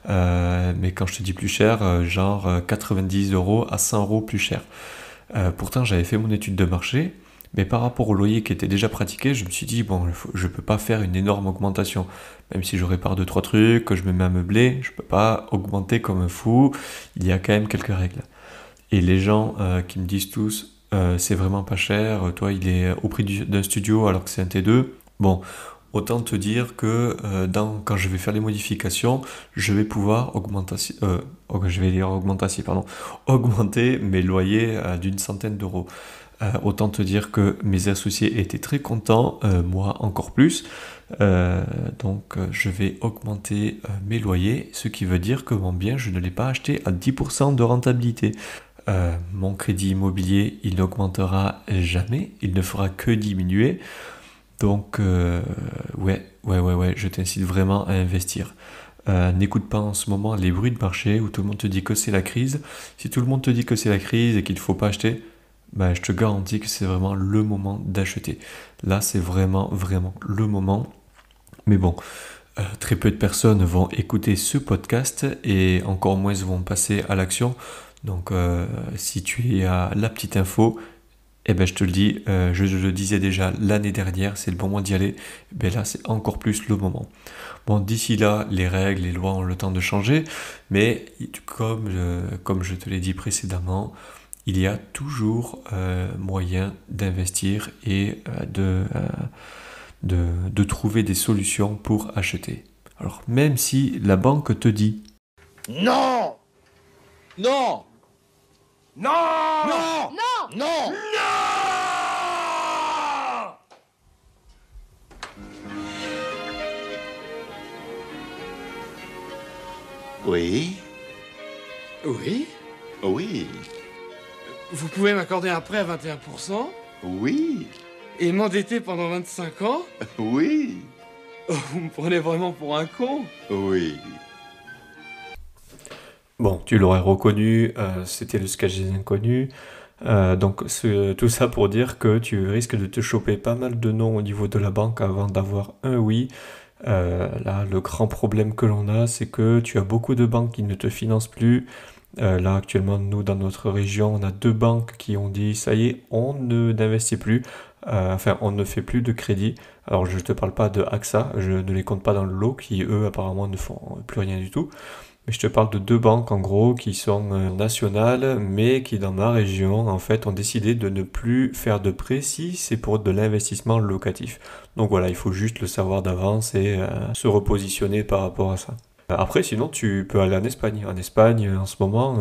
Mais quand je te dis plus cher, genre 90 € à 100 € plus cher. Pourtant, j'avais fait mon étude de marché. Mais par rapport au loyer qui était déjà pratiqué, je me suis dit, je peux pas faire une énorme augmentation. Même si je répare 2-3 trucs, que je me mets à meubler, je peux pas augmenter comme un fou. Il y a quand même quelques règles. Et les gens qui me disent tous, c'est vraiment pas cher, toi il est au prix d'un studio alors que c'est un T2. Bon, autant te dire que quand je vais faire les modifications, je vais pouvoir augmenter mes loyers d'une centaine d'euros. Autant te dire que mes associés étaient très contents, moi encore plus. Donc je vais augmenter mes loyers, ce qui veut dire que mon bien, je ne l'ai pas acheté à 10% de rentabilité. Mon crédit immobilier, il n'augmentera jamais, il ne fera que diminuer. Donc ouais, je t'incite vraiment à investir. N'écoute pas en ce moment les bruits de marché où tout le monde te dit que c'est la crise. Si tout le monde te dit que c'est la crise et qu'il ne faut pas acheter, je te garantis que c'est vraiment le moment d'acheter. Là, c'est vraiment le moment. Mais bon, Très peu de personnes vont écouter ce podcast et encore moins vont passer à l'action. Donc si tu es à la petite info, eh ben, je te le dis, je le disais déjà l'année dernière, c'est le bon moment d'y aller. Eh ben là, c'est encore plus le moment. Bon, d'ici là, les règles, les lois ont le temps de changer, mais comme je te l'ai dit précédemment, il y a toujours moyen d'investir et de trouver des solutions pour acheter. Alors, même si la banque te dit Non! Non! Non! Non! Non! Non! Oui, Oui? oui, Vous pouvez m'accorder un prêt à 21% oui, et m'endetter pendant 25 ans? oui, Oh, vous me prenez vraiment pour un con? oui. bon, tu l'aurais reconnu, c'était le sketch des inconnus. Donc tout ça pour dire que tu risques de te choper pas mal de noms au niveau de la banque avant d'avoir un oui. Là, le grand problème que l'on a, c'est que tu as beaucoup de banques qui ne te financent plus. Là, actuellement, nous, dans notre région, on a 2 banques qui ont dit, ça y est, on n'investit plus. Enfin, on ne fait plus de crédit. Alors, je ne te parle pas de AXA, je ne les compte pas dans le lot, qui, eux, apparemment, ne font plus rien du tout. Mais je te parle de 2 banques, en gros, qui sont nationales, mais qui, dans ma région, en fait, ont décidé de ne plus faire de prêts si c'est pour de l'investissement locatif. Donc voilà, il faut juste le savoir d'avance et se repositionner par rapport à ça. Après, sinon, tu peux aller en Espagne. En Espagne, en ce moment,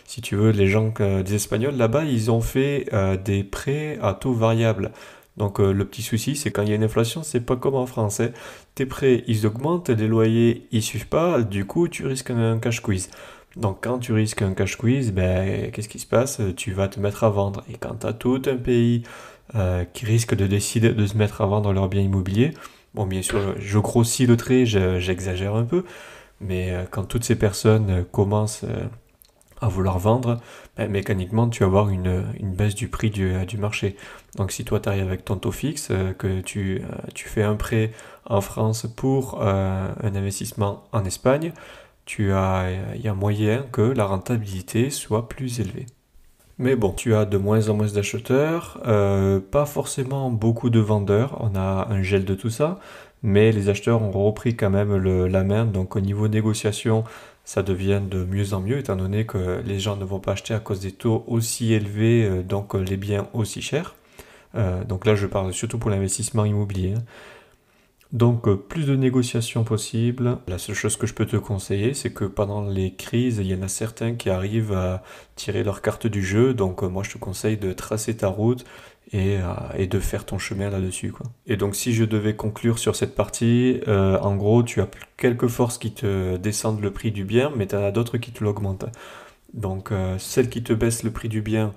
si tu veux, des Espagnols, là-bas, ils ont fait des prêts à taux variable. Donc le petit souci, c'est quand il y a une inflation, c'est pas comme en France, hein. Tes prêts, ils augmentent, les loyers, ils suivent pas, du coup, tu risques un cash squeeze. Donc quand tu risques un cash squeeze, ben, qu'est-ce qui se passe? Tu vas te mettre à vendre. Et quand tu as tout un pays qui risque de décider de se mettre à vendre leurs biens immobiliers, bon, bien sûr, je grossis le trait, j'exagère un peu, mais quand toutes ces personnes commencent à vouloir vendre, ben, mécaniquement, tu vas avoir une baisse du prix du marché. Donc si toi, tu arrives avec ton taux fixe, que tu fais un prêt en France pour un investissement en Espagne, il y a moyen que la rentabilité soit plus élevée. Mais bon, tu as de moins en moins d'acheteurs, pas forcément beaucoup de vendeurs, on a un gel de tout ça, mais les acheteurs ont repris quand même la main, donc au niveau négociation, ça devient de mieux en mieux, étant donné que les gens ne vont pas acheter à cause des taux aussi élevés, donc les biens aussi chers. Donc là, je parle surtout pour l'investissement immobilier, hein. Donc, plus de négociations possibles. La seule chose que je peux te conseiller, c'est que pendant les crises, il y en a certains qui arrivent à tirer leur carte du jeu. Donc, moi, je te conseille de tracer ta route et de faire ton chemin là-dessus, quoi. Et donc, si je devais conclure sur cette partie, en gros, tu as quelques forces qui te descendent le prix du bien, mais tu en as d'autres qui te l'augmentent. Donc, celles qui te baissent le prix du bien,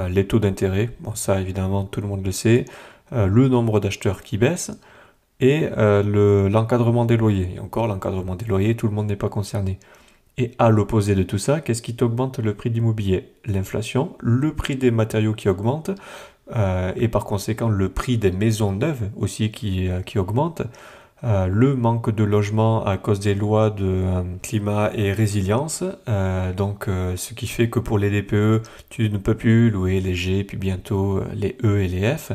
les taux d'intérêt, bon, ça, évidemment, tout le monde le sait, le nombre d'acheteurs qui baisse, et l'encadrement des loyers. Et encore, l'encadrement des loyers, tout le monde n'est pas concerné. Et à l'opposé de tout ça, qu'est-ce qui t'augmente le prix d'immobilier? L'inflation, le prix des matériaux qui augmente, et par conséquent le prix des maisons neuves aussi qui augmente, le manque de logement à cause des lois de climat et résilience, donc ce qui fait que pour les DPE, tu ne peux plus louer les G, puis bientôt les E et les F.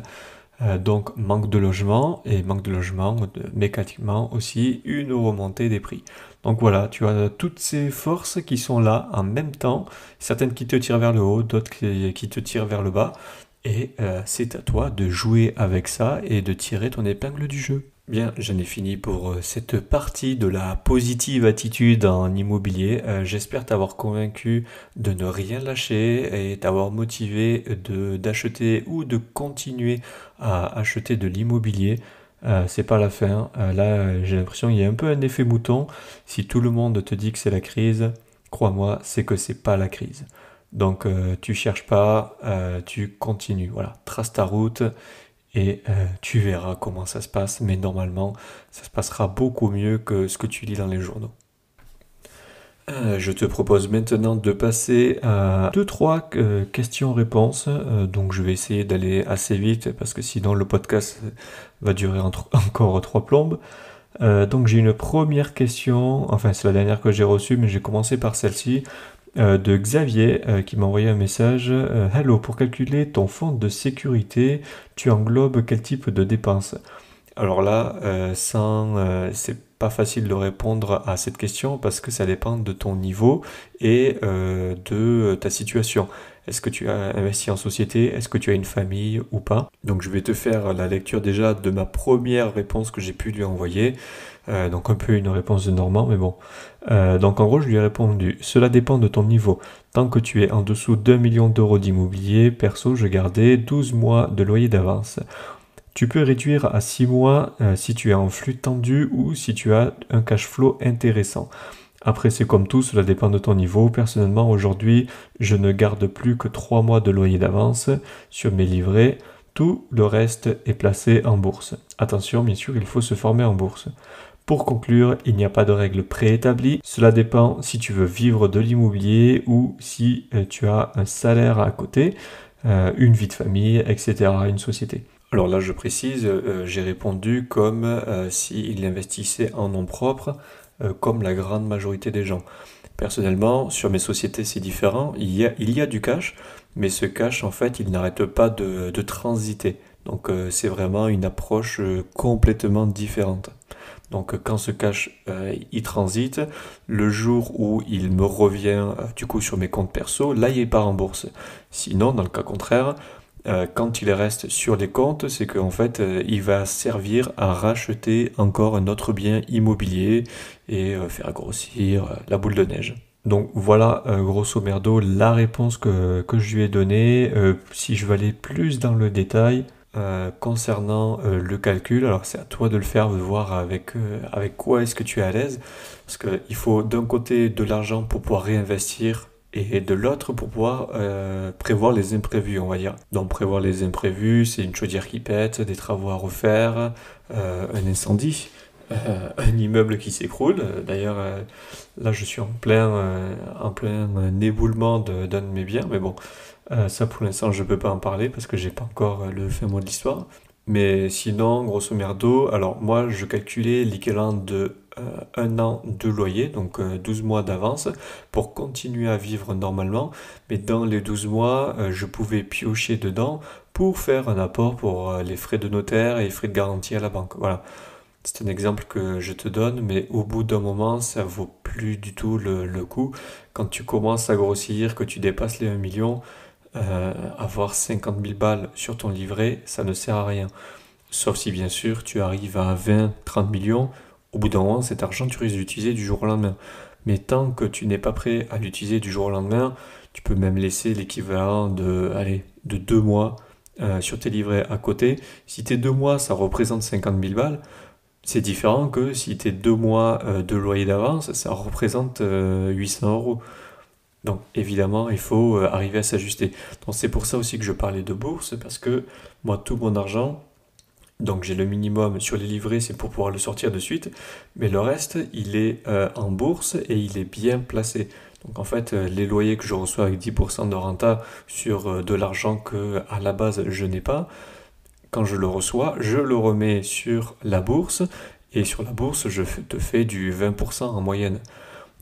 Donc manque de logement, et manque de logement, mécaniquement aussi une remontée des prix. Donc voilà, tu as toutes ces forces qui sont là en même temps, certaines qui te tirent vers le haut, d'autres qui te tirent vers le bas, et c'est à toi de jouer avec ça et de tirer ton épingle du jeu. Bien, j'en ai fini pour cette partie de la positive attitude en immobilier. J'espère t'avoir convaincu de ne rien lâcher et t'avoir motivé d'acheter ou de continuer à acheter de l'immobilier. C'est pas la fin. Là, j'ai l'impression qu'il y a un peu un effet mouton. Si tout le monde te dit que c'est la crise, crois-moi, c'est que c'est pas la crise. Donc, tu cherches pas, tu continues. Voilà, trace ta route. Et tu verras comment ça se passe, mais normalement, ça se passera beaucoup mieux que ce que tu lis dans les journaux. Je te propose maintenant de passer à 2-3 questions-réponses. Donc je vais essayer d'aller assez vite, parce que sinon le podcast va durer encore 3 plombes. Donc j'ai une première question, enfin c'est la dernière que j'ai reçue, mais j'ai commencé par celle-ci, de Xavier qui m'a envoyé un message. Hello, pour calculer ton fonds de sécurité, tu englobes quel type de dépenses? Alors là, c'est pas facile de répondre à cette question parce que ça dépend de ton niveau et de ta situation. Est-ce que tu as investi en société? Est-ce que tu as une famille ou pas? Donc je vais te faire la lecture déjà de ma première réponse que j'ai pu lui envoyer. Donc un peu une réponse de Normand, mais bon. Donc en gros, je lui ai répondu, cela dépend de ton niveau. Tant que tu es en dessous d'1 million d'euros d'immobilier, perso, je gardais 12 mois de loyer d'avance. Tu peux réduire à 6 mois si tu es en flux tendu ou si tu as un cash flow intéressant. Après, c'est comme tout, cela dépend de ton niveau. Personnellement, aujourd'hui, je ne garde plus que 3 mois de loyer d'avance sur mes livrets. Tout le reste est placé en bourse. Attention, bien sûr, il faut se former en bourse. Pour conclure, il n'y a pas de règle préétablie. Cela dépend si tu veux vivre de l'immobilier ou si tu as un salaire à côté, une vie de famille, etc., une société. Alors là, je précise, j'ai répondu comme s'il investissait en nom propre, comme la grande majorité des gens. Personnellement, sur mes sociétés, c'est différent. Il y a du cash, mais ce cash, en fait, il n'arrête pas de transiter. Donc, c'est vraiment une approche complètement différente. Donc, quand ce cash, il transite, le jour où il me revient, du coup, sur mes comptes perso, là, il part en bourse. Sinon, dans le cas contraire, quand il reste sur les comptes, c'est qu'en fait, il va servir à racheter encore un autre bien immobilier et faire grossir la boule de neige. Donc voilà, grosso merdo, la réponse que je lui ai donnée. Si je veux aller plus dans le détail concernant le calcul, alors c'est à toi de le faire, de voir avec quoi est-ce que tu es à l'aise. Parce qu'il faut d'un côté de l'argent pour pouvoir réinvestir et de l'autre pour pouvoir prévoir les imprévus, on va dire. Donc prévoir les imprévus, c'est une chaudière qui pète, des travaux à refaire, un incendie, un immeuble qui s'écroule. D'ailleurs, là je suis en plein éboulement d'un de mes biens, mais bon, ça pour l'instant je ne peux pas en parler parce que j'ai pas encore le fin mot de l'histoire. Mais sinon, grosso merdo, alors moi je calculais l'équivalent de 1 an de loyer, donc 12 mois d'avance, pour continuer à vivre normalement. Mais dans les 12 mois, je pouvais piocher dedans pour faire un apport pour les frais de notaire et les frais de garantie à la banque. Voilà. C'est un exemple que je te donne, mais au bout d'un moment, ça vaut plus du tout le coup. Quand tu commences à grossir, que tu dépasses les 1 million, avoir 50 000 balles sur ton livret, ça ne sert à rien. Sauf si bien sûr tu arrives à 20-30 millions, au bout d'un moment cet argent tu risques d'utiliser du jour au lendemain. Mais tant que tu n'es pas prêt à l'utiliser du jour au lendemain, tu peux même laisser l'équivalent de 2 mois sur tes livrets à côté. Si tes 2 mois ça représente 50 000 balles, c'est différent que si tes 2 mois de loyer d'avance, ça représente 800 euros. Donc évidemment, il faut arriver à s'ajuster. Donc c'est pour ça aussi que je parlais de bourse, parce que moi, tout mon argent, donc j'ai le minimum sur les livrets, c'est pour pouvoir le sortir de suite, mais le reste, il est en bourse et il est bien placé. Donc en fait, les loyers que je reçois avec 10% de renta sur de l'argent que à la base je n'ai pas, quand je le reçois, je le remets sur la bourse, et sur la bourse, je te fais du 20% en moyenne.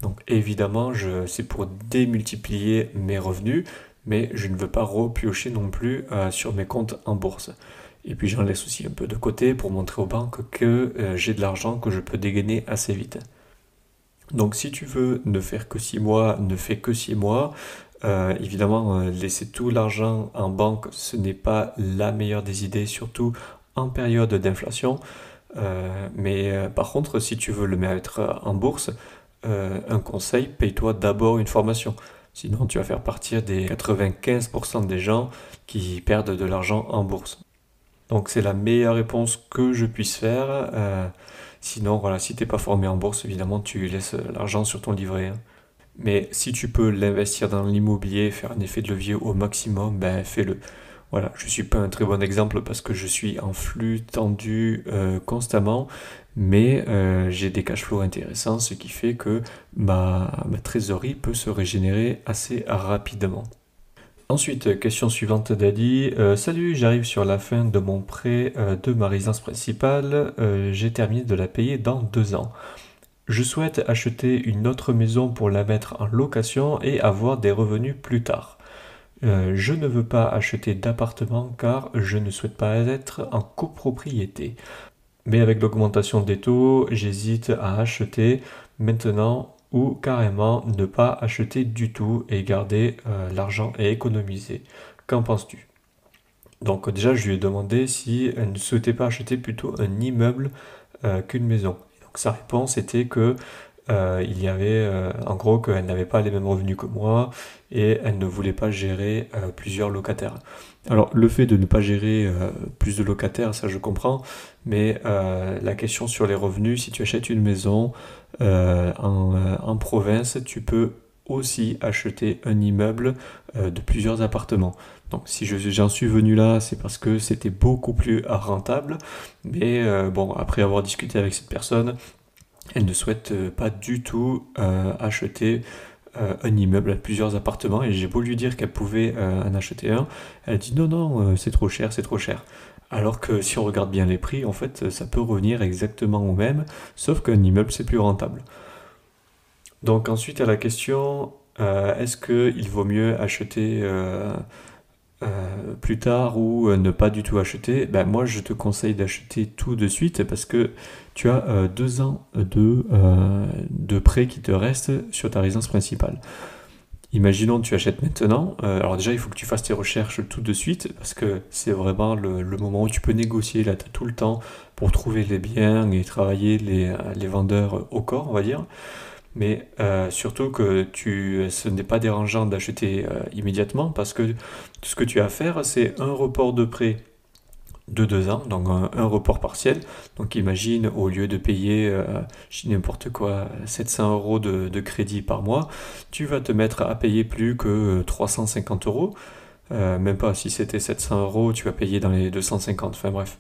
Donc évidemment, c'est pour démultiplier mes revenus, mais je ne veux pas repiocher non plus sur mes comptes en bourse. Et puis j'en laisse aussi un peu de côté pour montrer aux banques que j'ai de l'argent que je peux dégainer assez vite. Donc si tu veux ne faire que 6 mois, ne fais que 6 mois. Évidemment, laisser tout l'argent en banque, ce n'est pas la meilleure des idées, surtout en période d'inflation. Mais par contre, si tu veux le mettre en bourse, un conseil, paye-toi d'abord une formation. Sinon, tu vas faire partir des 95% des gens qui perdent de l'argent en bourse. Donc, c'est la meilleure réponse que je puisse faire. Sinon, voilà, si tu n'es pas formé en bourse, évidemment, tu laisses l'argent sur ton livret, hein. Mais si tu peux l'investir dans l'immobilier, faire un effet de levier au maximum, ben fais-le. Voilà, je ne suis pas un très bon exemple parce que je suis en flux tendu constamment, mais j'ai des cash flows intéressants, ce qui fait que ma trésorerie peut se régénérer assez rapidement. Ensuite, question suivante d'Adi. Salut, j'arrive sur la fin de mon prêt de ma résidence principale. J'ai terminé de la payer dans 2 ans. Je souhaite acheter une autre maison pour la mettre en location et avoir des revenus plus tard. Je ne veux pas acheter d'appartement car je ne souhaite pas être en copropriété. Mais avec l'augmentation des taux, j'hésite à acheter maintenant ou carrément ne pas acheter du tout et garder l'argent et économiser. Qu'en penses-tu? Donc déjà, je lui ai demandé si elle ne souhaitait pas acheter plutôt un immeuble qu'une maison. Donc sa réponse était que il y avait en gros qu'elle n'avait pas les mêmes revenus que moi et elle ne voulait pas gérer plusieurs locataires. Alors le fait de ne pas gérer plus de locataires, ça je comprends, mais la question sur les revenus, si tu achètes une maison en province, tu peux aussi acheter un immeuble de plusieurs appartements. Donc si j'en suis venu là, c'est parce que c'était beaucoup plus rentable, mais bon, après avoir discuté avec cette personne, elle ne souhaite pas du tout acheter un immeuble à plusieurs appartements et j'ai beau lui dire qu'elle pouvait en acheter un, elle dit non, c'est trop cher, c'est trop cher. Alors que si on regarde bien les prix, en fait, ça peut revenir exactement au même, sauf qu'un immeuble, c'est plus rentable. Donc ensuite, à la question, est-ce qu'il vaut mieux acheter plus tard ou ne pas du tout acheter? Ben, moi, je te conseille d'acheter tout de suite parce que tu as 2 ans de prêt qui te reste sur ta résidence principale. Imaginons que tu achètes maintenant. Alors déjà, il faut que tu fasses tes recherches tout de suite parce que c'est vraiment le moment où tu peux négocier. Là, tu as tout le temps pour trouver les biens et travailler les vendeurs au corps, on va dire. Mais surtout que ce n'est pas dérangeant d'acheter immédiatement parce que tout ce que tu as à faire, c'est un report de prêt de 2 ans, donc un report partiel. Donc imagine, au lieu de payer, je dis n'importe quoi, 700 euros de crédit par mois, tu vas te mettre à payer plus que 350 euros. Même pas, si c'était 700 euros, tu vas payer dans les 250, enfin bref.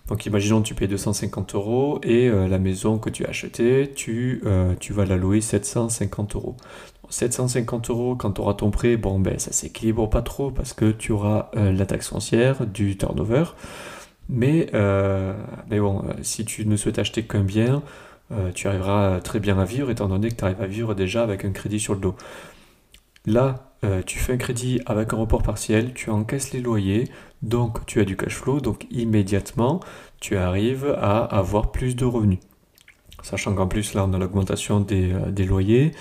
Donc imaginons que tu payes 250 euros et la maison que tu as achetée, tu vas la louer 750 euros. 750 euros quand tu auras ton prêt, bon ben ça s'équilibre pas trop parce que tu auras la taxe foncière, du turnover. Mais bon, si tu ne souhaites acheter qu'un bien, tu arriveras très bien à vivre étant donné que tu arrives à vivre déjà avec un crédit sur le dos. Là, tu fais un crédit avec un report partiel, tu encaisses les loyers, donc tu as du cash flow, donc immédiatement tu arrives à avoir plus de revenus. Sachant qu'en plus là on a l'augmentation des loyers,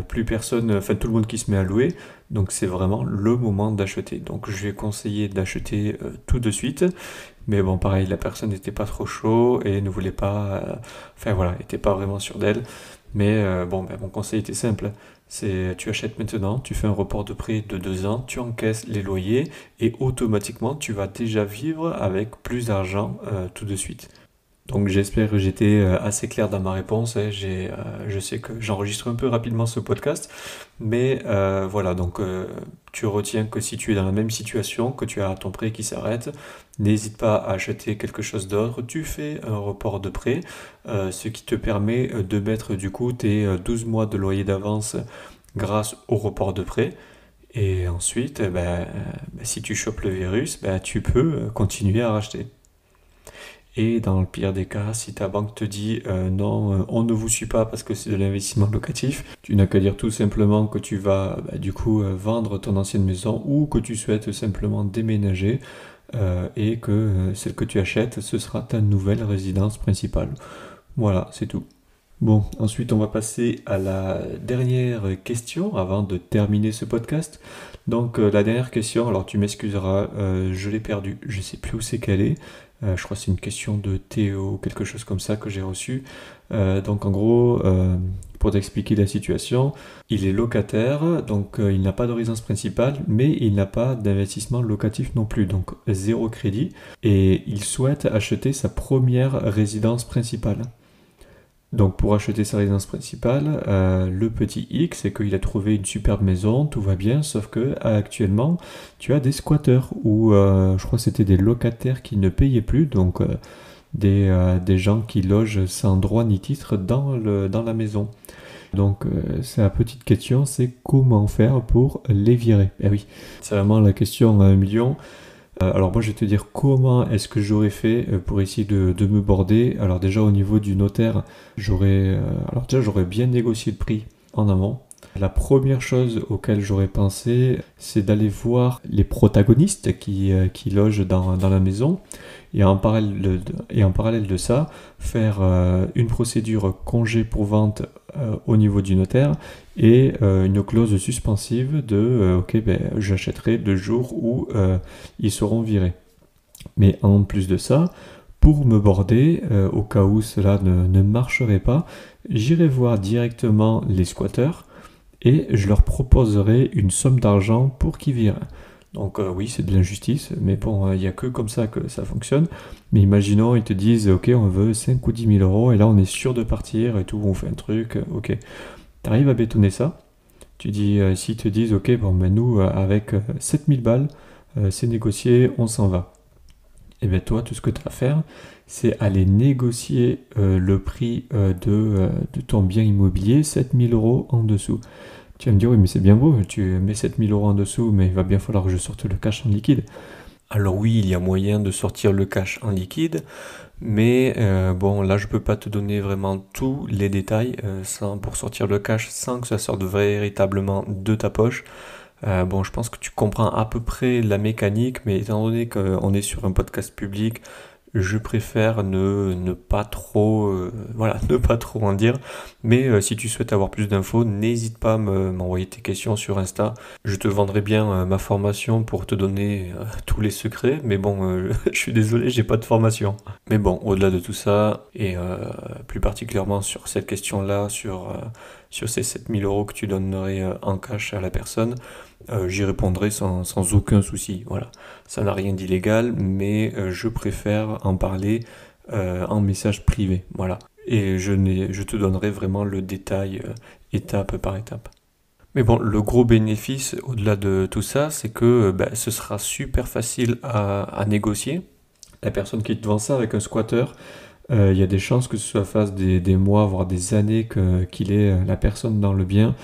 plus personne, enfin tout le monde qui se met à louer, donc c'est vraiment le moment d'acheter. Donc je lui ai conseillé d'acheter tout de suite, mais bon pareil, la personne n'était pas trop chaud et ne voulait pas, enfin voilà, n'était pas vraiment sûre d'elle. Mais bon, mon conseil était simple, c'est tu achètes maintenant, tu fais un report de prêt de 2 ans, tu encaisses les loyers et automatiquement tu vas déjà vivre avec plus d'argent tout de suite. Donc j'espère que j'étais assez clair dans ma réponse. Je sais que j'enregistre un peu rapidement ce podcast, mais voilà, donc tu retiens que si tu es dans la même situation, que tu as ton prêt qui s'arrête, n'hésite pas à acheter quelque chose d'autre. Tu fais un report de prêt, ce qui te permet de mettre du coup tes 12 mois de loyer d'avance grâce au report de prêt. Et ensuite, si tu chopes le virus, tu peux continuer à racheter. Et dans le pire des cas, si ta banque te dit non, on ne vous suit pas parce que c'est de l'investissement locatif, tu n'as qu'à dire tout simplement que tu vas du coup vendre ton ancienne maison ou que tu souhaites simplement déménager et que celle que tu achètes, ce sera ta nouvelle résidence principale. Voilà, c'est tout. Bon, ensuite on va passer à la dernière question avant de terminer ce podcast. Donc la dernière question, alors tu m'excuseras, je l'ai perdue, je sais plus où c'est qu'elle est. Je crois que c'est une question de Théo, quelque chose comme ça que j'ai reçu. Donc en gros, pour t'expliquer la situation, il est locataire, donc il n'a pas de résidence principale, mais il n'a pas d'investissement locatif non plus, donc 0 crédit. Et il souhaite acheter sa première résidence principale. Donc pour acheter sa résidence principale, le petit hic, c'est qu'il a trouvé une superbe maison, tout va bien, sauf que actuellement, tu as des squatteurs, ou je crois que c'était des locataires qui ne payaient plus, donc des gens qui logent sans droit ni titre dans la maison. Donc c'est la petite question, c'est comment faire pour les virer? Eh oui, c'est vraiment la question à 1 million. Alors moi je vais te dire comment est-ce que j'aurais fait pour essayer de me border. Alors déjà au niveau du notaire, j'aurais bien négocié le prix en amont. La première chose auquel j'aurais pensé, c'est d'aller voir les protagonistes qui logent dans la maison et en parallèle de ça, faire une procédure congé pour vente au niveau du notaire et une clause suspensive de ok, j'achèterai le jour où ils seront virés. Mais en plus de ça, pour me border, au cas où cela ne marcherait pas, j'irai voir directement les squatteurs et je leur proposerai une somme d'argent pour qu'ils virent. Donc oui, c'est de l'injustice, mais bon, il n'y a que comme ça que ça fonctionne. Mais imaginons, ils te disent, ok, on veut 5 ou 10 000 euros, et là on est sûr de partir et tout, on fait un truc, ok. Tu arrives à bétonner ça, tu dis, s'ils te disent, ok, bon, ben nous, avec 7 000 balles, c'est négocié, on s'en va. Et bien toi, tout ce que tu as à faire, c'est aller négocier le prix de ton bien immobilier, 7 000 euros en dessous. Tu vas me dire, oui, mais c'est bien beau, tu mets 7 000 euros en dessous, mais il va bien falloir que je sorte le cash en liquide. Alors oui, il y a moyen de sortir le cash en liquide, mais bon, là, je peux pas te donner vraiment tous les détails pour sortir le cash sans que ça sorte véritablement de ta poche. Bon, je pense que tu comprends à peu près la mécanique, mais étant donné qu'on est sur un podcast public, je préfère ne pas trop, ne pas trop en dire. Mais si tu souhaites avoir plus d'infos, n'hésite pas à m'envoyer tes questions sur Insta. Je te vendrai bien ma formation pour te donner tous les secrets. Mais bon, je suis désolé, j'ai pas de formation. Mais bon, au-delà de tout ça, et plus particulièrement sur cette question-là, sur ces 7 000 euros que tu donnerais en cash à la personne, j'y répondrai sans aucun souci. Voilà, ça n'a rien d'illégal, mais je préfère en parler en message privé. Voilà, et je te donnerai vraiment le détail étape par étape. Mais bon, le gros bénéfice au-delà de tout ça, c'est que ce sera super facile à négocier. La personne qui te vend ça avec un squatter, il y a des chances que ce fasse des mois, voire des années qu'il est la personne dans le bien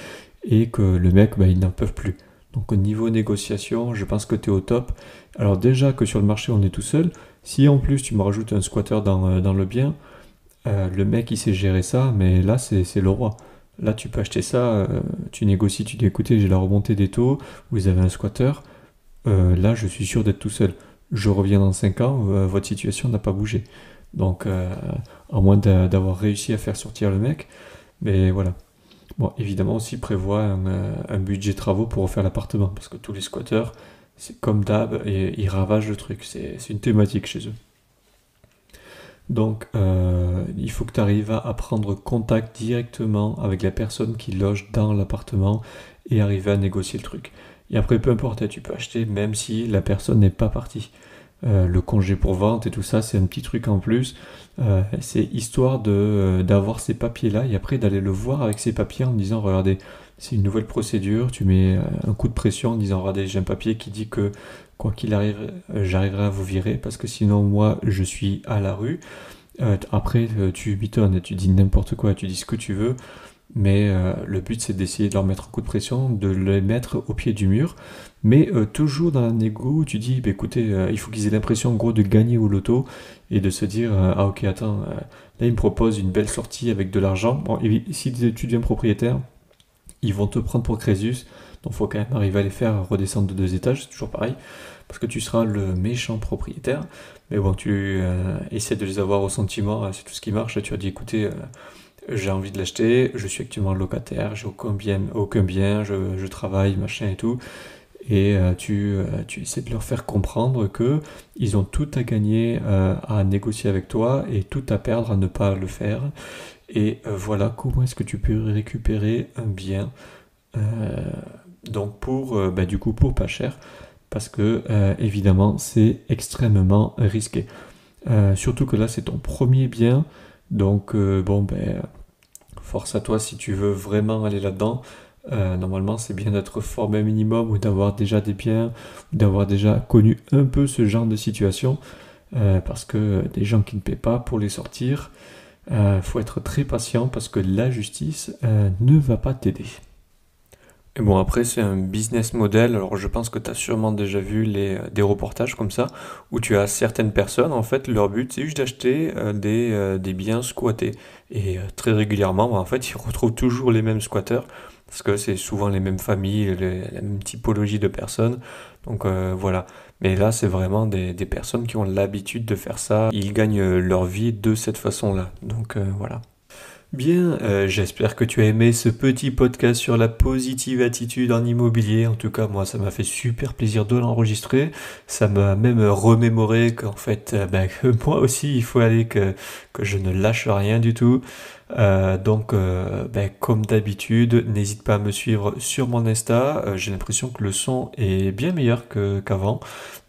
et que le mec, il n'en peut plus. Donc au niveau négociation, je pense que tu es au top. Alors déjà que sur le marché, on est tout seul. Si en plus tu me rajoutes un squatter dans le bien, le mec il sait gérer ça, mais là c'est le roi. Là tu peux acheter ça, tu négocies, tu dis écoutez, j'ai la remontée des taux, vous avez un squatter, là je suis sûr d'être tout seul. Je reviens dans 5 ans, votre situation n'a pas bougé. Donc à moins d'avoir réussi à faire sortir le mec, mais voilà. Bon, évidemment aussi prévoit un budget travaux pour refaire l'appartement, parce que tous les squatteurs, c'est comme d'hab, et ils ravagent le truc, c'est une thématique chez eux. Donc il faut que tu arrives à prendre contact directement avec la personne qui loge dans l'appartement et arriver à négocier le truc. Et après, peu importe, tu peux acheter même si la personne n'est pas partie. Le congé pour vente et tout ça, c'est un petit truc en plus. C'est histoire d'avoir ces papiers-là et après d'aller le voir avec ces papiers en disant regardez, c'est une nouvelle procédure, tu mets un coup de pression en disant regardez, j'ai un papier qui dit que quoi qu'il arrive, j'arriverai à vous virer parce que sinon moi je suis à la rue. Après tu bitonnes, tu dis n'importe quoi, tu dis ce que tu veux. Mais le but c'est d'essayer de leur mettre un coup de pression, de les mettre au pied du mur, mais toujours dans la négo où tu dis écoutez, il faut qu'ils aient l'impression en gros de gagner au loto et de se dire ah ok attends, là ils me proposent une belle sortie avec de l'argent. Bon, et si tu deviens propriétaire, ils vont te prendre pour Crésus, donc il faut quand même arriver à les faire redescendre de 2 étages, c'est toujours pareil, parce que tu seras le méchant propriétaire. Mais bon, tu essaies de les avoir au sentiment, c'est tout ce qui marche, tu as dit écoutez, j'ai envie de l'acheter, je suis actuellement locataire, j'ai aucun bien, je travaille, machin et tout. Et tu essaies de leur faire comprendre que ils ont tout à gagner à négocier avec toi et tout à perdre à ne pas le faire. Et voilà comment est-ce que tu peux récupérer un bien donc pour pas cher, parce que évidemment c'est extrêmement risqué. Surtout que là c'est ton premier bien. Donc force à toi si tu veux vraiment aller là-dedans. Normalement c'est bien d'être formé un minimum ou d'avoir déjà des biens, ou d'avoir déjà connu un peu ce genre de situation, parce que des gens qui ne paient pas pour les sortir, Faut être très patient parce que la justice ne va pas t'aider. Et bon, après, c'est un business model. Alors, je pense que tu as sûrement déjà vu des reportages comme ça, où tu as certaines personnes, en fait, leur but, c'est juste d'acheter des biens squattés. Et très régulièrement, en fait, ils retrouvent toujours les mêmes squatteurs, parce que c'est souvent les mêmes familles, la même typologie de personnes. Donc, voilà. Mais là, c'est vraiment des personnes qui ont l'habitude de faire ça. Ils gagnent leur vie de cette façon-là. Donc, voilà. Bien, j'espère que tu as aimé ce petit podcast sur la positive attitude en immobilier. En tout cas, moi, ça m'a fait super plaisir de l'enregistrer. Ça m'a même remémoré qu'en fait, que moi aussi, il faut aller que je ne lâche rien du tout. Donc, comme d'habitude, n'hésite pas à me suivre sur mon Insta. J'ai l'impression que le son est bien meilleur qu'avant.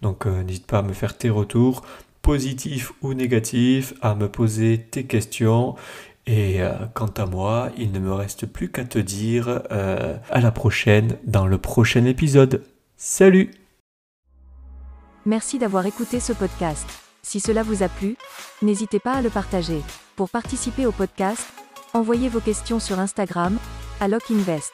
Donc, n'hésite pas à me faire tes retours, positifs ou négatifs, à me poser tes questions. Et quant à moi, il ne me reste plus qu'à te dire à la prochaine dans le prochain épisode. Salut! Merci d'avoir écouté ce podcast. Si cela vous a plu, n'hésitez pas à le partager. Pour participer au podcast, envoyez vos questions sur Instagram, à LocInvest.